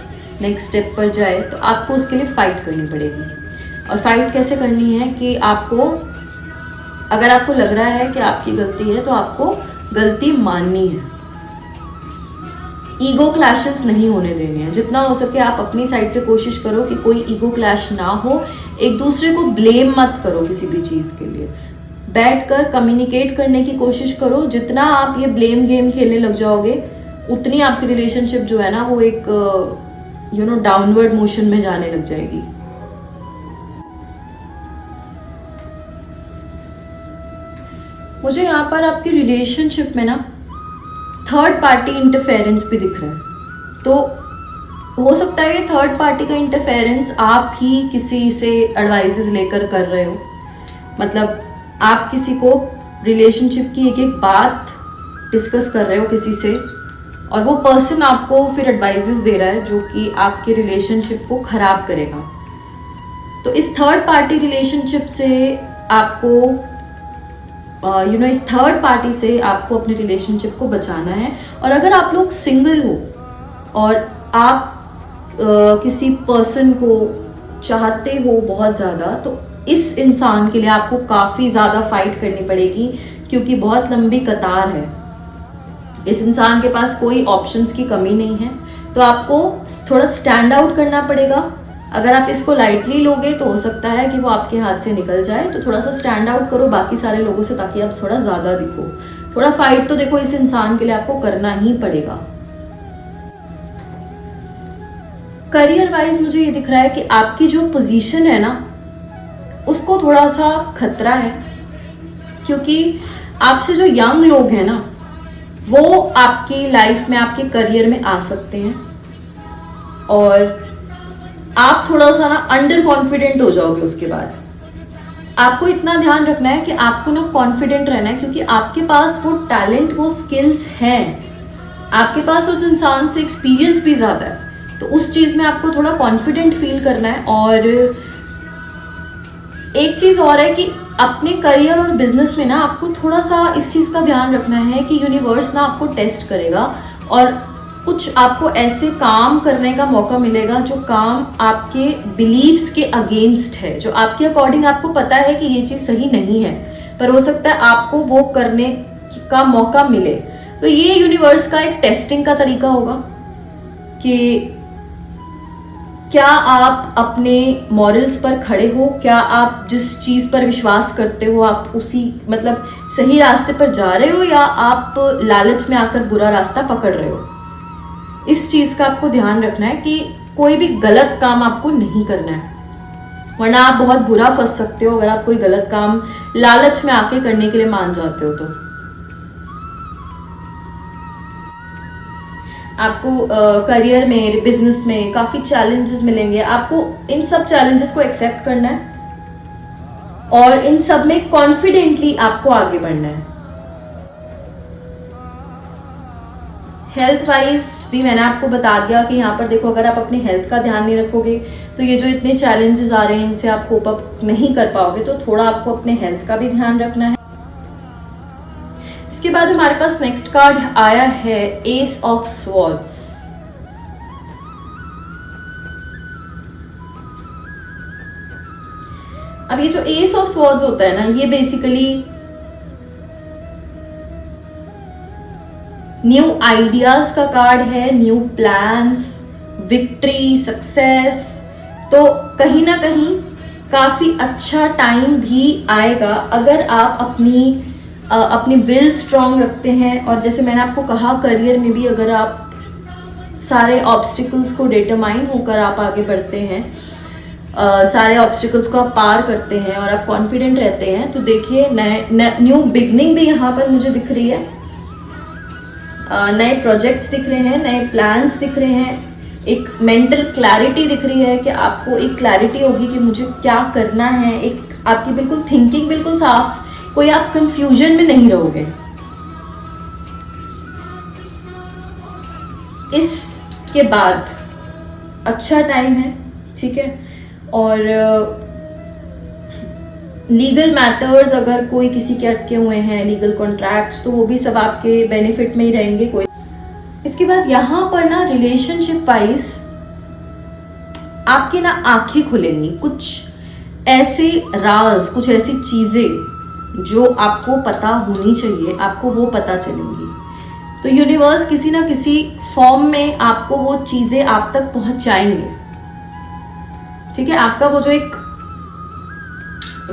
Speaker 1: नेक्स्ट स्टेप पर जाए, तो आपको उसके लिए फाइट करनी पड़ेगी। और फाइट कैसे करनी है कि आपको, अगर आपको लग रहा है कि आपकी गलती है तो आपको गलती माननी है। ईगो क्लैशेस नहीं होने देने हैं। जितना हो सके आप अपनी साइड से कोशिश करो कि कोई ईगो क्लैश ना हो। एक दूसरे को ब्लेम मत करो किसी भी चीज़ के लिए। बैठकर कम्युनिकेट करने की कोशिश करो। जितना आप ये ब्लेम गेम खेलने लग जाओगे उतनी आपकी रिलेशनशिप जो है ना वो एक डाउनवर्ड मोशन में जाने लग जाएगी। मुझे यहाँ पर आपकी रिलेशनशिप में ना थर्ड पार्टी इंटरफेरेंस भी दिख रहा है। तो हो सकता है ये थर्ड पार्टी का इंटरफेरेंस आप ही किसी से एडवाइजेस लेकर कर रहे हो। मतलब आप किसी को रिलेशनशिप की एक एक बात डिस्कस कर रहे हो किसी से और वो पर्सन आपको फिर एडवाइजेस दे रहा है जो कि आपके रिलेशनशिप को खराब करेगा। तो इस थर्ड पार्टी रिलेशनशिप से आपको इस थर्ड पार्टी से आपको अपने रिलेशनशिप को बचाना है। और अगर आप लोग सिंगल हो और आप किसी पर्सन को चाहते हो बहुत ज़्यादा, तो इस इंसान के लिए आपको काफ़ी ज़्यादा फाइट करनी पड़ेगी, क्योंकि बहुत लंबी कतार है। इस इंसान के पास कोई ऑप्शंस की कमी नहीं है, तो आपको थोड़ा स्टैंड आउट करना पड़ेगा। अगर आप इसको लाइटली लोगे तो हो सकता है कि वो आपके हाथ से निकल जाए, तो थोड़ा सा स्टैंड आउट करो बाकी सारे लोगों से, ताकि आप थोड़ा ज़्यादा दिखो। थोड़ा फाइट तो देखो इस इंसान के लिए आपको करना ही पड़ेगा। करियर वाइज मुझे ये दिख रहा है कि आपकी जो पोजीशन है ना, उसको थोड़ा सा खतरा है, क्योंकि आपसे जो यंग लोग हैं ना, वो आपकी लाइफ में, आपके करियर में आ सकते हैं और आप थोड़ा सा ना अंडर कॉन्फिडेंट हो जाओगे। उसके बाद आपको इतना ध्यान रखना है कि आपको ना कॉन्फिडेंट रहना है, क्योंकि आपके पास वो टैलेंट, वो स्किल्स हैं, आपके पास उस इंसान से एक्सपीरियंस भी ज़्यादा है, तो उस चीज़ में आपको थोड़ा कॉन्फिडेंट फील करना है। और एक चीज़ और है कि अपने करियर और बिजनेस में ना आपको थोड़ा सा इस चीज़ का ध्यान रखना है कि यूनिवर्स ना आपको टेस्ट करेगा और कुछ आपको ऐसे काम करने का मौका मिलेगा जो काम आपके बिलीव्स के अगेंस्ट है, जो आपके अकॉर्डिंग आपको पता है कि ये चीज़ सही नहीं है, पर हो सकता है आपको वो करने का मौका मिले। तो ये यूनिवर्स का एक टेस्टिंग का तरीका होगा कि क्या आप अपने मॉरल्स पर खड़े हो, क्या आप जिस चीज़ पर विश्वास करते हो आप उसी मतलब सही रास्ते पर जा रहे हो, या आप लालच में आकर बुरा रास्ता पकड़ रहे हो। इस चीज़ का आपको ध्यान रखना है कि कोई भी गलत काम आपको नहीं करना है, वरना आप बहुत बुरा फंस सकते हो अगर आप कोई गलत काम लालच में आके करने के लिए मान जाते हो। तो आपको करियर में, बिजनेस में काफ़ी चैलेंजेस मिलेंगे, आपको इन सब चैलेंजेस को एक्सेप्ट करना है और इन सब में कॉन्फिडेंटली आपको आगे बढ़ना है। हेल्थ वाइज भी मैंने आपको बता दिया कि यहाँ पर देखो, अगर आप अपनी हेल्थ का ध्यान नहीं रखोगे तो ये जो इतने चैलेंजेस आ रहे हैं इनसे आप कोप अप नहीं कर पाओगे, तो थोड़ा आपको अपने हेल्थ का भी ध्यान रखना है। इसके बाद हमारे पास नेक्स्ट कार्ड आया है एस ऑफ स्वॉर्ड्स। अब ये जो एस ऑफ स्वॉर्ड्स होता है ना, ये बेसिकली न्यू आइडियाज का कार्ड है, न्यू प्लान्स, विक्ट्री, सक्सेस। तो कहीं ना कहीं काफी अच्छा टाइम भी आएगा अगर आप अपनी विल स्ट्रांग रखते हैं। और जैसे मैंने आपको कहा, करियर में भी अगर आप सारे ऑब्स्टिकल्स को डिटरमाइन होकर आप आगे बढ़ते हैं, सारे ऑब्स्टिकल्स को आप पार करते हैं और आप कॉन्फिडेंट रहते हैं, तो देखिए न्यू बिगनिंग भी यहाँ पर मुझे दिख रही है, नए प्रोजेक्ट्स दिख रहे हैं, नए प्लान्स दिख रहे हैं, एक मेंटल क्लैरिटी दिख रही है कि आपको एक क्लैरिटी होगी कि मुझे क्या करना है, एक आपकी बिल्कुल थिंकिंग बिल्कुल साफ, कोई आप कंफ्यूजन में नहीं रहोगे। इसके बाद अच्छा टाइम है, ठीक है। और लीगल मैटर्स अगर कोई किसी के अटके हुए हैं, लीगल कॉन्ट्रैक्ट्स, तो वो भी सब आपके बेनिफिट में ही रहेंगे। कोई इसके बाद यहाँ पर ना रिलेशनशिप वाइज आपकी ना आंखें खुलेंगी, कुछ ऐसे राज, कुछ ऐसी चीजें जो आपको पता होनी चाहिए, आपको वो पता चलेंगी। तो यूनिवर्स किसी ना किसी फॉर्म में आपको वो चीजें आप तक पहुंचाएंगे, ठीक है। आपका वो जो एक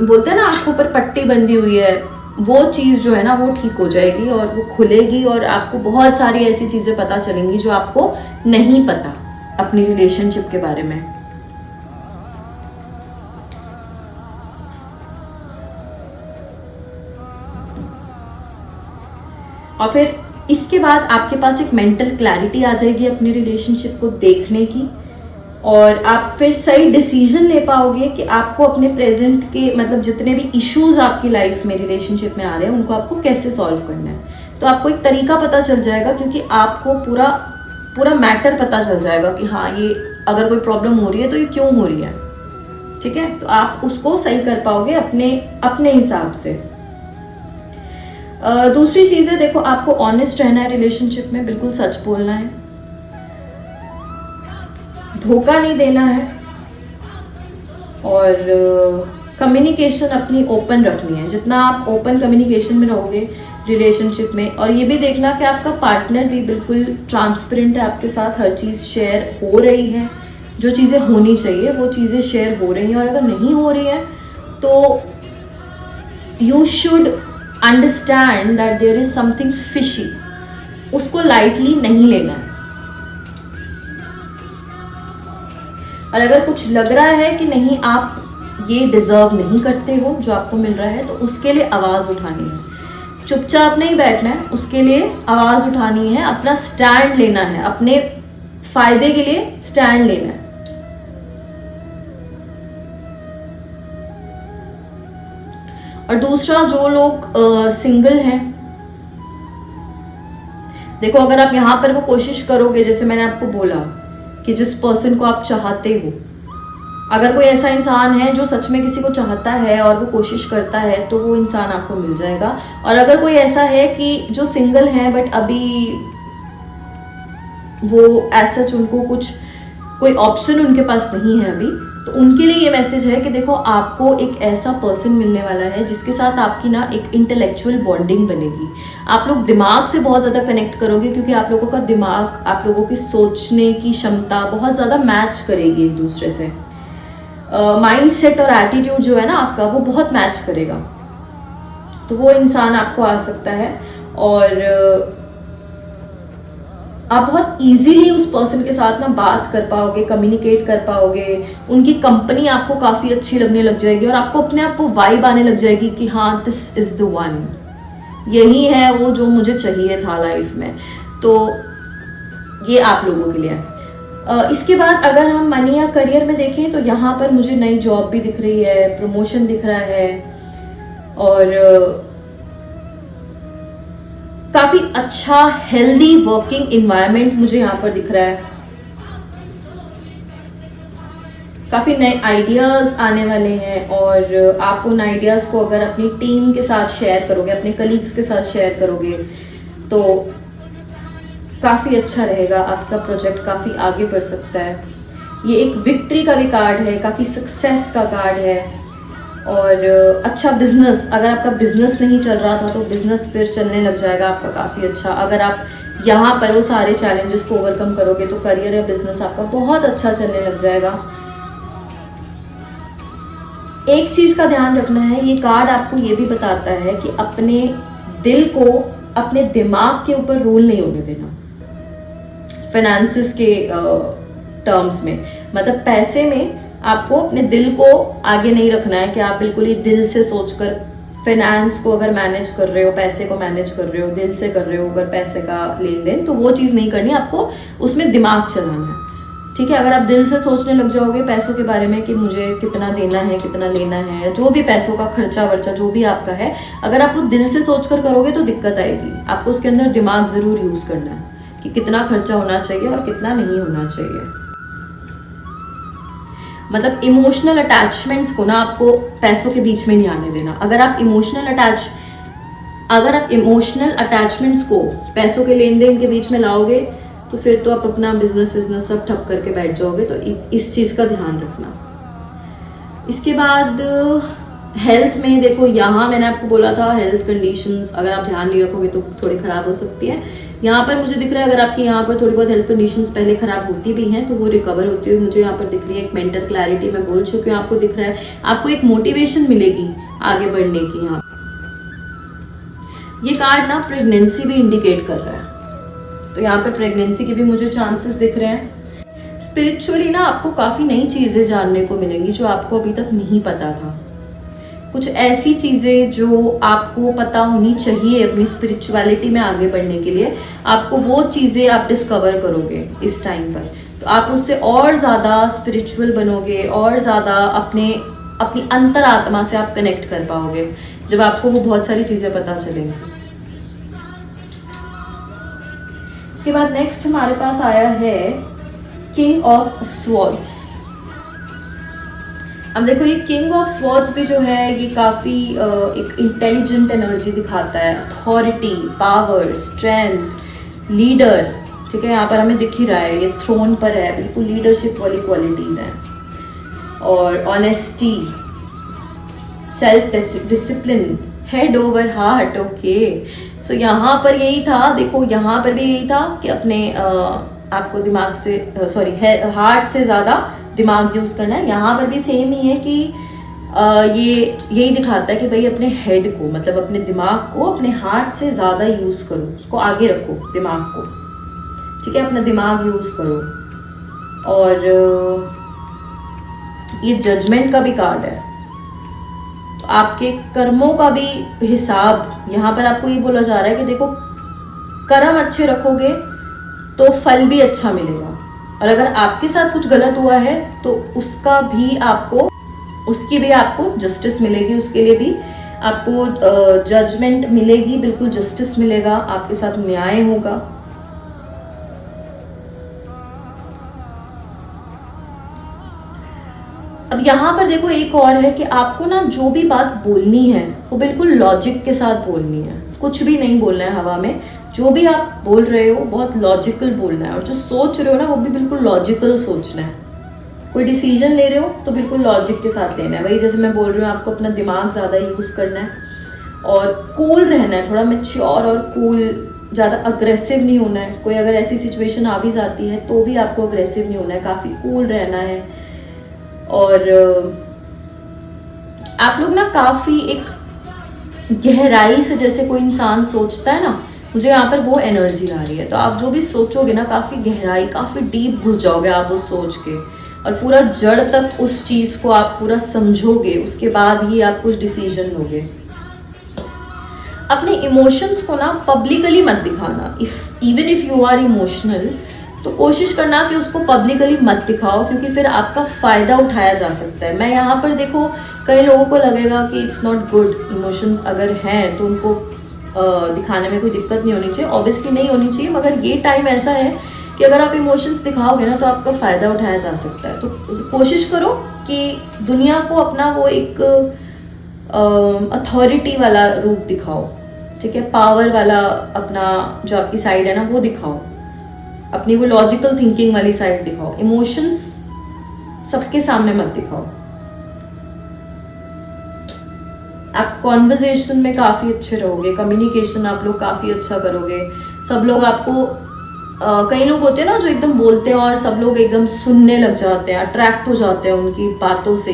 Speaker 1: बोलते हैं ना आंखों पर पट्टी बंधी हुई है, वो चीज़ जो है ना वो ठीक हो जाएगी और वो खुलेगी और आपको बहुत सारी ऐसी चीज़ें पता चलेंगी जो आपको नहीं पता अपनी रिलेशनशिप के बारे में। और फिर इसके बाद आपके पास एक मेंटल क्लैरिटी आ जाएगी अपनी रिलेशनशिप को देखने की, और आप फिर सही डिसीजन ले पाओगे कि आपको अपने प्रेजेंट के मतलब जितने भी इश्यूज आपकी लाइफ में रिलेशनशिप में आ रहे हैं उनको आपको कैसे सॉल्व करना है। तो आपको एक तरीका पता चल जाएगा, क्योंकि आपको पूरा पूरा मैटर पता चल जाएगा कि हाँ ये अगर कोई प्रॉब्लम हो रही है तो ये क्यों हो रही है। ठीक है, तो आप उसको सही कर पाओगे अपने अपने हिसाब से। दूसरी चीज है, देखो आपको ऑनेस्ट रहना है रिलेशनशिप में, बिल्कुल सच बोलना है, धोखा नहीं देना है, और कम्युनिकेशन अपनी ओपन रखनी है। जितना आप ओपन कम्युनिकेशन में रहोगे रिलेशनशिप में, और ये भी देखना कि आपका पार्टनर भी बिल्कुल ट्रांसपेरेंट है आपके साथ, हर चीज़ शेयर हो रही है, जो चीज़ें होनी चाहिए वो चीज़ें शेयर हो रही हैं। और अगर नहीं हो रही है तो you should understand that there is something fishy, उसको लाइटली नहीं लेना है। और अगर कुछ लग रहा है कि नहीं आप ये डिजर्व नहीं करते हो जो आपको मिल रहा है, तो उसके लिए आवाज़ उठानी है, चुपचाप नहीं बैठना है, उसके लिए आवाज़ उठानी है, अपना स्टैंड लेना है, अपने फायदे के लिए स्टैंड लेना है। और दूसरा, जो लोग सिंगल हैं, देखो अगर आप यहाँ पर वो कोशिश करोगे, जैसे मैंने आपको बोला कि जिस पर्सन को आप चाहते हो, अगर कोई ऐसा इंसान है जो सच में किसी को चाहता है और वो कोशिश करता है, तो वो इंसान आपको मिल जाएगा। और अगर कोई ऐसा है कि जो सिंगल है बट अभी वो ऐसा उनको कुछ कोई ऑप्शन उनके पास नहीं है अभी, तो उनके लिए ये मैसेज है कि देखो आपको एक ऐसा पर्सन मिलने वाला है जिसके साथ आपकी ना एक इंटेलेक्चुअल बॉन्डिंग बनेगी। आप लोग दिमाग से बहुत ज़्यादा कनेक्ट करोगे, क्योंकि आप लोगों का दिमाग, आप लोगों की सोचने की क्षमता बहुत ज़्यादा मैच करेगी एक दूसरे से। माइंड सेट और एटीट्यूड जो है ना आपका, वो बहुत मैच करेगा। तो वो इंसान आपको आ सकता है और आप बहुत इजीली उस पर्सन के साथ ना बात कर पाओगे, कम्युनिकेट कर पाओगे, उनकी कंपनी आपको काफ़ी अच्छी लगने लग जाएगी और आपको अपने आप को वाइब आने लग जाएगी कि हाँ दिस इज़ द वन, यही है वो जो मुझे चाहिए था लाइफ में। तो ये आप लोगों के लिए है। इसके बाद अगर हम मनी या करियर में देखें तो यहाँ पर मुझे नई जॉब भी दिख रही है, प्रमोशन दिख रहा है, और काफी अच्छा हेल्दी वर्किंग इन्वायरमेंट मुझे यहाँ पर दिख रहा है। काफी नए आइडियाज आने वाले हैं, और आप उन आइडियाज को अगर अपनी टीम के साथ शेयर करोगे, अपने कलीग्स के साथ शेयर करोगे, तो काफी अच्छा रहेगा, आपका प्रोजेक्ट काफी आगे बढ़ सकता है। ये एक विक्ट्री का भी कार्ड है, काफी सक्सेस का कार्ड है। और अच्छा बिजनेस, अगर आपका बिजनेस नहीं चल रहा था तो बिजनेस फिर चलने लग जाएगा आपका काफ़ी अच्छा। अगर आप यहाँ पर वो सारे चैलेंजेस को ओवरकम करोगे तो करियर या बिजनेस आपका बहुत अच्छा चलने लग जाएगा। एक चीज़ का ध्यान रखना है, ये कार्ड आपको ये भी बताता है कि अपने दिल को अपने दिमाग के ऊपर रूल नहीं होने देना फाइनेंसिस के टर्म्स में। मतलब पैसे में आपको अपने दिल को आगे नहीं रखना है कि आप बिल्कुल ही दिल से सोचकर फाइनेंस को अगर मैनेज कर रहे हो, पैसे को मैनेज कर रहे हो, दिल से कर रहे हो अगर पैसे का लेन देन, तो वो चीज़ नहीं करनी, आपको उसमें दिमाग चलाना है। ठीक है, अगर आप दिल से सोचने लग जाओगे पैसों के बारे में कि मुझे कितना देना है, कितना लेना है, जो भी पैसों का खर्चा वर्चा जो भी आपका है, अगर आप वो दिल से सोचकर करोगे तो दिक्कत आएगी। आपको उसके अंदर दिमाग ज़रूर यूज़ करना है कि कितना खर्चा होना चाहिए और कितना नहीं होना चाहिए। मतलब इमोशनल अटैचमेंट्स को ना आपको पैसों के बीच में नहीं आने देना। अगर आप इमोशनल अटैचमेंट्स को पैसों के लेन देन के बीच में लाओगे तो फिर तो आप अपना बिजनेस सब ठप करके बैठ जाओगे। तो इस चीज़ का ध्यान रखना। इसके बाद हेल्थ में देखो, यहाँ मैंने आपको बोला था हेल्थ कंडीशंस अगर आप ध्यान नहीं रखोगे तो थोड़ी ख़राब हो सकती है। यहाँ पर मुझे दिख रहा है अगर आपकी यहाँ पर थोड़ी बहुत हेल्थ कंडीशंस पहले ख़राब होती भी हैं तो वो रिकवर होती हुई मुझे यहाँ पर दिख रही है। एक मेंटल क्लैरिटी मैं बोल चुकी हूँ, आपको दिख रहा है, आपको एक मोटिवेशन मिलेगी आगे बढ़ने की। यहाँ ये कार्ड ना प्रेगनेंसी भी इंडिकेट कर रहा है, तो यहाँ पर प्रेगनेंसी के भी मुझे चांसेस दिख रहे हैं। स्पिरिचुअली ना आपको काफ़ी नई चीज़ें जानने को मिलेंगी जो आपको अभी तक नहीं पता था। कुछ ऐसी चीज़ें जो आपको पता होनी चाहिए अपनी स्पिरिचुअलिटी में आगे बढ़ने के लिए, आपको वो चीज़ें आप डिस्कवर करोगे इस टाइम पर। तो आप उससे और ज़्यादा स्पिरिचुअल बनोगे, और ज़्यादा अपनी अंतरात्मा से आप कनेक्ट कर पाओगे जब आपको वो बहुत सारी चीज़ें पता चलेंगी। इसके बाद नेक्स्ट हमारे पास आया है किंग ऑफ स्वॉर्ड्स। अब देखो ये किंग ऑफ स्वॉर्ड्स भी जो है ये काफ़ी एक इंटेलिजेंट एनर्जी दिखाता है, अथॉरिटी, पावर, स्ट्रेंथ, लीडर। ठीक है, यहाँ पर हमें दिख ही रहा है ये थ्रोन पर है, बिल्कुल लीडरशिप वाली क्वालिटीज़ हैं, और honesty, self discipline, head over heart. Okay, so यहाँ पर यही था, देखो यहाँ पर भी यही था कि अपने आपको दिमाग से हार्ट से ज़्यादा दिमाग यूज़ करना है। यहाँ पर भी सेम ही है कि ये यही दिखाता है कि भाई अपने हेड को, मतलब अपने दिमाग को अपने हार्ट से ज़्यादा यूज़ करो, उसको आगे रखो दिमाग को। ठीक है, अपना दिमाग यूज़ करो। और ये जजमेंट का भी कार्ड है, तो आपके कर्मों का भी हिसाब यहाँ पर आपको ये बोला जा रहा है कि देखो कर्म अच्छे रखोगे तो फल भी अच्छा मिलेगा, और अगर आपके साथ कुछ गलत हुआ है तो उसकी भी आपको जस्टिस मिलेगी, उसके लिए भी आपको जजमेंट मिलेगी, बिल्कुल जस्टिस मिलेगा, आपके साथ न्याय होगा। अब यहाँ पर देखो एक और है कि आपको ना जो भी बात बोलनी है वो बिल्कुल लॉजिक के साथ बोलनी है, कुछ भी नहीं बोलना है हवा में। जो भी आप बोल रहे हो बहुत लॉजिकल बोलना है, और जो सोच रहे हो ना वो भी बिल्कुल लॉजिकल सोचना है। कोई डिसीजन ले रहे हो तो बिल्कुल लॉजिक के साथ लेना है। वही जैसे मैं बोल रही हूँ, आपको अपना दिमाग ज़्यादा यूज़ करना है और कूल रहना है, थोड़ा मैच्योर और कूल, ज़्यादा अग्रेसिव नहीं होना है। कोई अगर ऐसी सिचुएशन आ भी जाती है तो भी आपको अग्रेसिव नहीं होना है, काफ़ी कूल रहना है। और आप लोग ना काफ़ी एक गहराई से, जैसे कोई इंसान सोचता है ना, मुझे यहाँ पर वो एनर्जी आ रही है। तो आप जो भी सोचोगे ना काफ़ी गहराई, काफ़ी डीप घुस जाओगे आप उस सोच के, और पूरा जड़ तक उस चीज़ को आप पूरा समझोगे, उसके बाद ही आप कुछ डिसीजन लोगे। अपने इमोशंस को ना पब्लिकली मत दिखाना। Even if you are emotional, तो कोशिश करना कि उसको पब्लिकली मत दिखाओ, क्योंकि फिर आपका फ़ायदा उठाया जा सकता है। मैं यहाँ पर देखो कई लोगों को लगेगा कि इट्स नॉट गुड, इमोशंस अगर हैं तो उनको दिखाने में कोई दिक्कत नहीं होनी चाहिए, ऑब्वियसली नहीं होनी चाहिए, मगर ये टाइम ऐसा है कि अगर आप इमोशंस दिखाओगे ना तो आपका फ़ायदा उठाया जा सकता है। तो कोशिश करो कि दुनिया को अपना वो एक अथॉरिटी वाला रूप दिखाओ। ठीक है, पावर वाला अपना जो आपकी साइड है ना वो दिखाओ, अपनी वो लॉजिकल थिंकिंग वाली साइड दिखाओ। इमोशंस सबके सामने मत दिखाओ। आप कॉन्वर्जेशन में काफ़ी अच्छे रहोगे, कम्युनिकेशन आप लोग काफ़ी अच्छा करोगे। सब लोग आपको कई लोग होते हैं ना जो एकदम बोलते हैं और सब लोग एकदम सुनने लग जाते हैं, अट्रैक्ट हो जाते हैं उनकी बातों से,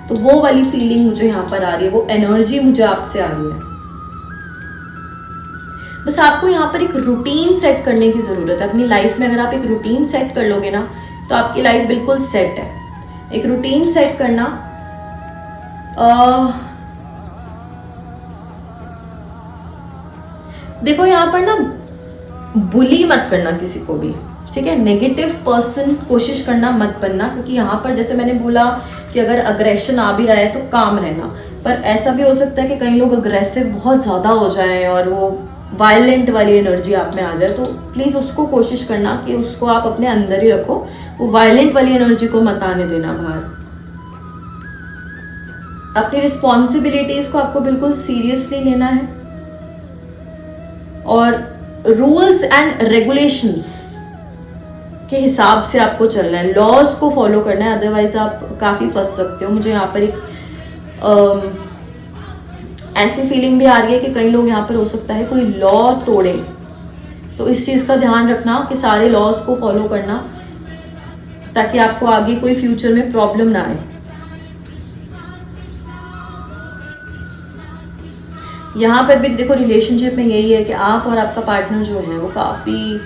Speaker 1: तो वो वाली फीलिंग मुझे यहाँ पर आ रही है, वो एनर्जी मुझे आपसे आ रही है। बस आपको यहाँ पर एक रूटीन सेट करने की ज़रूरत है अपनी लाइफ में। अगर आप एक रूटीन सेट कर लोगे ना तो आपकी लाइफ बिल्कुल सेट है। एक रूटीन सेट करना, देखो यहाँ पर ना बुली मत करना किसी को भी, ठीक है। नेगेटिव पर्सन कोशिश करना मत बनना, क्योंकि यहाँ पर जैसे मैंने बोला कि अगर अग्रेशन आ भी रहा है तो काम रहना, पर ऐसा भी हो सकता है कि कई लोग अग्रेसिव बहुत ज़्यादा हो जाएं और वो वायलेंट वाली एनर्जी आप में आ जाए। तो प्लीज़ उसको कोशिश करना कि उसको आप अपने अंदर ही रखो, वो वायलेंट वाली एनर्जी को मत आने देना बाहर। अपनी रिस्पॉन्सिबिलिटीज़ को आपको बिल्कुल सीरियसली लेना है, और रूल्स एंड रेगुलेशंस के हिसाब से आपको चलना है, लॉज को फॉलो करना है, अदरवाइज आप काफ़ी फंस सकते हो। मुझे यहाँ पर एक ऐसी फीलिंग भी आ रही है कि कई लोग यहाँ पर हो सकता है कोई लॉ तोड़े, तो इस चीज़ का ध्यान रखना कि सारे लॉज को फॉलो करना, ताकि आपको आगे कोई फ्यूचर में प्रॉब्लम ना आए। यहाँ पर भी देखो रिलेशनशिप में यही है कि आप और आपका पार्टनर जो है वो काफ़ी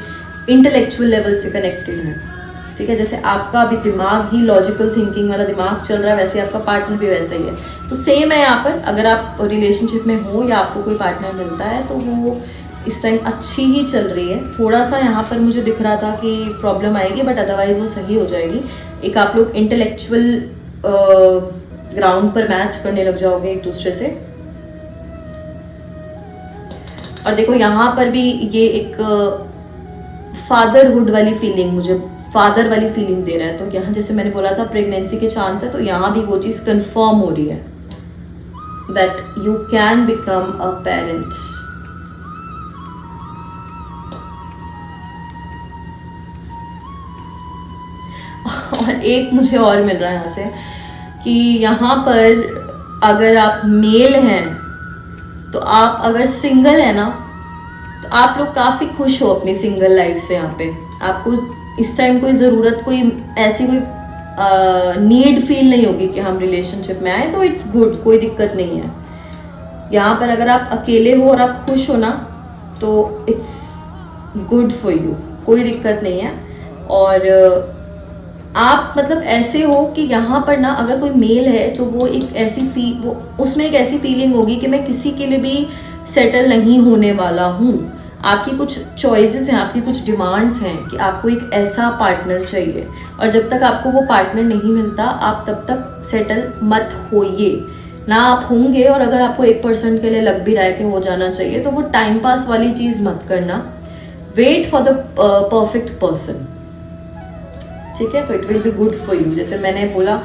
Speaker 1: इंटेलेक्चुअल लेवल से कनेक्टेड है, ठीक है। जैसे आपका अभी दिमाग ही लॉजिकल थिंकिंग वाला दिमाग चल रहा है, वैसे आपका पार्टनर भी वैसा ही है। तो सेम है यहाँ पर, अगर आप रिलेशनशिप में हो या आपको कोई पार्टनर मिलता है तो वो इस टाइम अच्छी ही चल रही है। थोड़ा सा यहाँ पर मुझे दिख रहा था कि प्रॉब्लम आएगी, बट अदरवाइज वो सही हो जाएगी। एक आप लोग इंटेलेक्चुअल ग्राउंड पर मैच करने लग जाओगे एक दूसरे से। और देखो यहाँ पर भी ये एक फादरहुड वाली फीलिंग, मुझे फादर वाली फीलिंग दे रहा है। तो यहाँ जैसे मैंने बोला था प्रेगनेंसी के चांस है, तो यहाँ भी वो चीज़ कंफर्म हो रही है that you can become a parent. और एक मुझे और मिल रहा है यहाँ से कि यहाँ पर अगर आप मेल हैं तो आप अगर सिंगल है ना, तो आप लोग काफ़ी खुश हो अपनी सिंगल लाइफ से। यहाँ पे आपको इस टाइम कोई ज़रूरत, कोई ऐसी कोई नीड फील नहीं होगी कि हम रिलेशनशिप में आए, तो इट्स गुड, कोई दिक्कत नहीं है। यहाँ पर अगर आप अकेले हो और आप खुश हो ना, तो इट्स गुड फॉर यू, कोई दिक्कत नहीं है। और आप मतलब ऐसे हो कि यहाँ पर ना अगर कोई मेल है तो वो एक ऐसी वो उसमें एक ऐसी फीलिंग होगी कि मैं किसी के लिए भी सेटल नहीं होने वाला हूँ। आपकी कुछ चॉइसेस हैं, आपकी कुछ डिमांड्स हैं कि आपको एक ऐसा पार्टनर चाहिए, और जब तक आपको वो पार्टनर नहीं मिलता आप तब तक सेटल मत होइए ना। आप होंगे और अगर आपको 1% के लिए लग भी रहा है कि हो जाना चाहिए, तो वो टाइम पास वाली चीज़ मत करना। Wait for the perfect person, ठीक है? तो it will be good for you. जैसे मैंने बोला,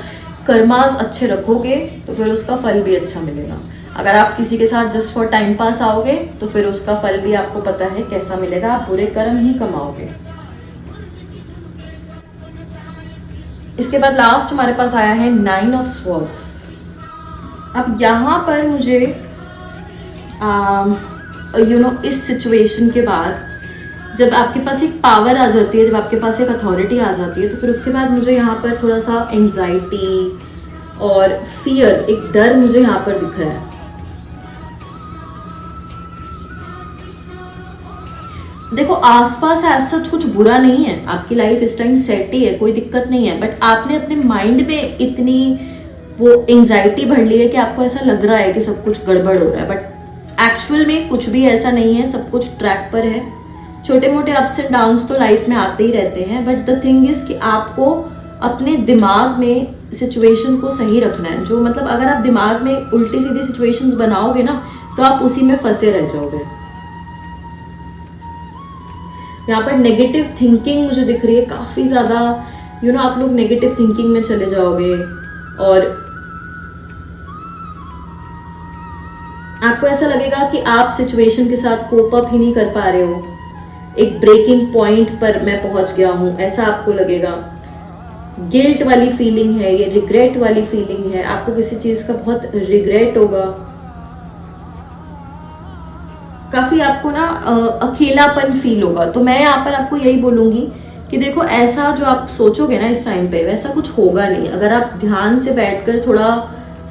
Speaker 1: कर्मास अच्छे रखोगे तो फिर उसका फल भी अच्छा मिलेगा। अगर आप किसी के साथ जस्ट फॉर टाइम पास आओगे तो फिर उसका फल भी आपको पता है कैसा मिलेगा, आप बुरे कर्म ही कमाओगे। इसके बाद लास्ट हमारे पास आया है 9 ऑफ स्वॉर्ड्स। अब यहाँ पर मुझे इस सिचुएशन के बाद जब आपके पास एक पावर आ जाती है, जब आपके पास एक अथॉरिटी आ जाती है, तो फिर उसके बाद मुझे यहाँ पर थोड़ा सा एंजाइटी और फियर, एक डर मुझे यहाँ पर दिख रहा है। देखो आसपास ऐसा कुछ बुरा नहीं है, आपकी लाइफ इस टाइम सेट ही है, कोई दिक्कत नहीं है, बट आपने अपने माइंड में इतनी वो एंजाइटी भर ली है कि आपको ऐसा लग रहा है कि सब कुछ गड़बड़ हो रहा है, बट एक्चुअल में कुछ भी ऐसा नहीं है, सब कुछ ट्रैक पर है। छोटे मोटे अप्स एंड डाउन्स तो लाइफ में आते ही रहते हैं, बट द थिंग इज कि आपको अपने दिमाग में सिचुएशन को सही रखना है। जो मतलब अगर आप दिमाग में उल्टी सीधी सिचुएशंस बनाओगे ना, तो आप उसी में फंसे रह जाओगे। यहाँ पर नेगेटिव थिंकिंग मुझे दिख रही है काफी ज्यादा, आप लोग नेगेटिव थिंकिंग में चले जाओगे और आपको ऐसा लगेगा कि आप सिचुएशन के साथ कोप अप ही नहीं कर पा रहे हो, एक ब्रेकिंग पॉइंट पर मैं पहुंच गया हूं, ऐसा आपको लगेगा। गिल्ट वाली फीलिंग है, ये रिग्रेट वाली फीलिंग है, आपको किसी चीज का बहुत रिग्रेट होगा। काफी आपको ना अकेलापन फील होगा। तो मैं यहाँ पर आपको यही बोलूंगी कि देखो ऐसा जो आप सोचोगे ना इस टाइम पे, वैसा कुछ होगा नहीं। अगर आप ध्यान से बैठकर थोड़ा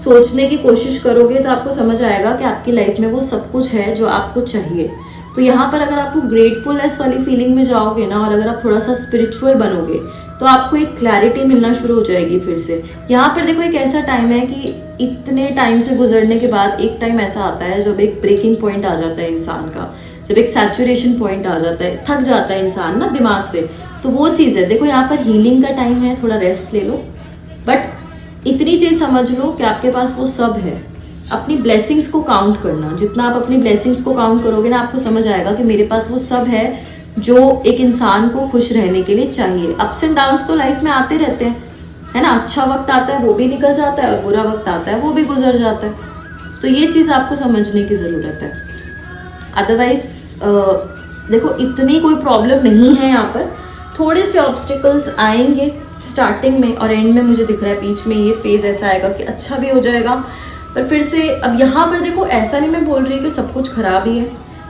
Speaker 1: सोचने की कोशिश करोगे तो आपको समझ आएगा कि आपकी लाइफ में वो सब कुछ है जो आपको चाहिए। तो यहाँ पर अगर आपको ग्रेटफुलनेस वाली फीलिंग में जाओगे ना, और अगर आप थोड़ा सा स्पिरिचुअल बनोगे, तो आपको एक क्लैरिटी मिलना शुरू हो जाएगी फिर से। यहाँ पर देखो एक ऐसा टाइम है कि इतने टाइम से गुजरने के बाद एक टाइम ऐसा आता है जब एक ब्रेकिंग पॉइंट आ जाता है इंसान का, जब एक सैचुरेशन पॉइंट आ जाता है, थक जाता है इंसान ना दिमाग से। तो वो चीज़ है, देखो यहाँ पर हीलिंग का टाइम है, थोड़ा रेस्ट ले लो, बट इतनी चीज़ समझ लो कि आपके पास वो सब है। अपनी ब्लेसिंग्स को काउंट करना, जितना आप अपनी ब्लेसिंग्स को काउंट करोगे ना, आपको समझ आएगा कि मेरे पास वो सब है जो एक इंसान को खुश रहने के लिए चाहिए। अप्स एंड डाउन्स तो लाइफ में आते रहते हैं, है ना। अच्छा वक्त आता है वो भी निकल जाता है, और बुरा वक्त आता है वो भी गुजर जाता है। तो ये चीज़ आपको समझने की ज़रूरत है। अदरवाइज देखो इतनी कोई प्रॉब्लम नहीं है यहाँ पर, थोड़े से ऑब्स्टिकल्स आएंगे स्टार्टिंग में, और एंड में मुझे दिख रहा है बीच में ये फेज ऐसा आएगा कि अच्छा भी हो जाएगा। पर फिर से अब यहाँ पर देखो ऐसा नहीं मैं बोल रही कि सब कुछ खराब ही है,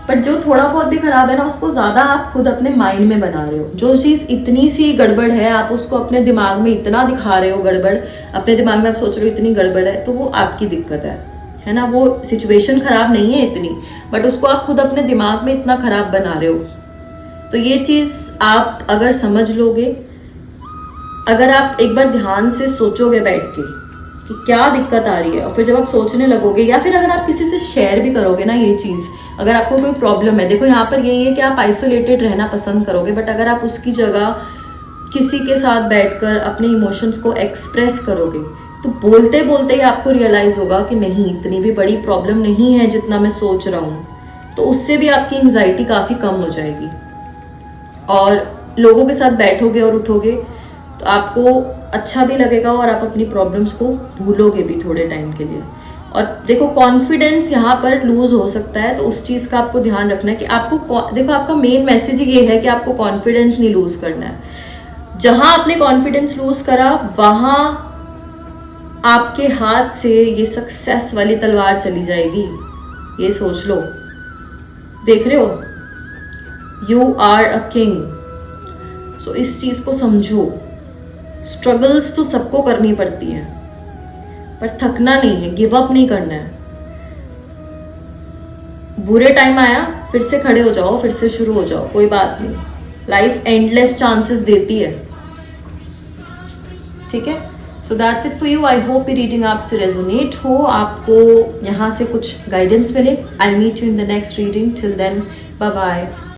Speaker 1: बट जो थोड़ा बहुत भी खराब है ना, उसको ज़्यादा आप खुद अपने माइंड में बना रहे हो। जो चीज़ इतनी सी गड़बड़ है, आप उसको अपने दिमाग में इतना दिखा रहे हो गड़बड़, अपने दिमाग में आप सोच रहे हो इतनी गड़बड़ है, तो वो आपकी दिक्कत है ना। वो सिचुएशन खराब नहीं है इतनी, बट उसको आप खुद अपने दिमाग में इतना खराब बना रहे हो। तो ये चीज़ आप अगर समझ लोगे, अगर आप एक बार ध्यान से सोचोगे बैठ के कि क्या दिक्कत आ रही है, और फिर जब आप सोचने लगोगे, या फिर अगर आप किसी से शेयर भी करोगे ना ये चीज़, अगर आपको कोई प्रॉब्लम है, देखो यहाँ पर यही है कि आप आइसोलेटेड रहना पसंद करोगे, बट अगर आप उसकी जगह किसी के साथ बैठकर अपने इमोशंस को एक्सप्रेस करोगे तो बोलते बोलते ही आपको रियलाइज होगा कि नहीं, इतनी भी बड़ी प्रॉब्लम नहीं है जितना मैं सोच रहा हूँ। तो उससे भी आपकी एंग्जाइटी काफ़ी कम हो जाएगी। और लोगों के साथ बैठोगे और उठोगे तो आपको अच्छा भी लगेगा और आप अपनी प्रॉब्लम्स को भूलोगे भी थोड़े टाइम के लिए। और देखो, कॉन्फिडेंस यहाँ पर लूज हो सकता है, तो उस चीज़ का आपको ध्यान रखना है कि आपको, देखो आपका मेन मैसेज ये है कि आपको कॉन्फिडेंस नहीं लूज करना है। जहां आपने कॉन्फिडेंस लूज करा वहां आपके हाथ से ये सक्सेस वाली तलवार चली जाएगी, ये सोच लो। देख रहे हो, यू आर अ किंग। सो इस चीज को समझो। स्ट्रगल्स तो सबको करनी पड़ती है, पर थकना नहीं है, गिव अप नहीं करना है। बुरे टाइम आया, फिर से खड़े हो जाओ, फिर से शुरू हो जाओ, कोई बात नहीं। लाइफ एंडलेस चांसेस देती है, ठीक है। So that's it for you. I hope ये रीडिंग आपसे रेजोनेट हो, आपको यहाँ से कुछ गाइडेंस मिले। I meet you in the next reading. Till then, bye bye.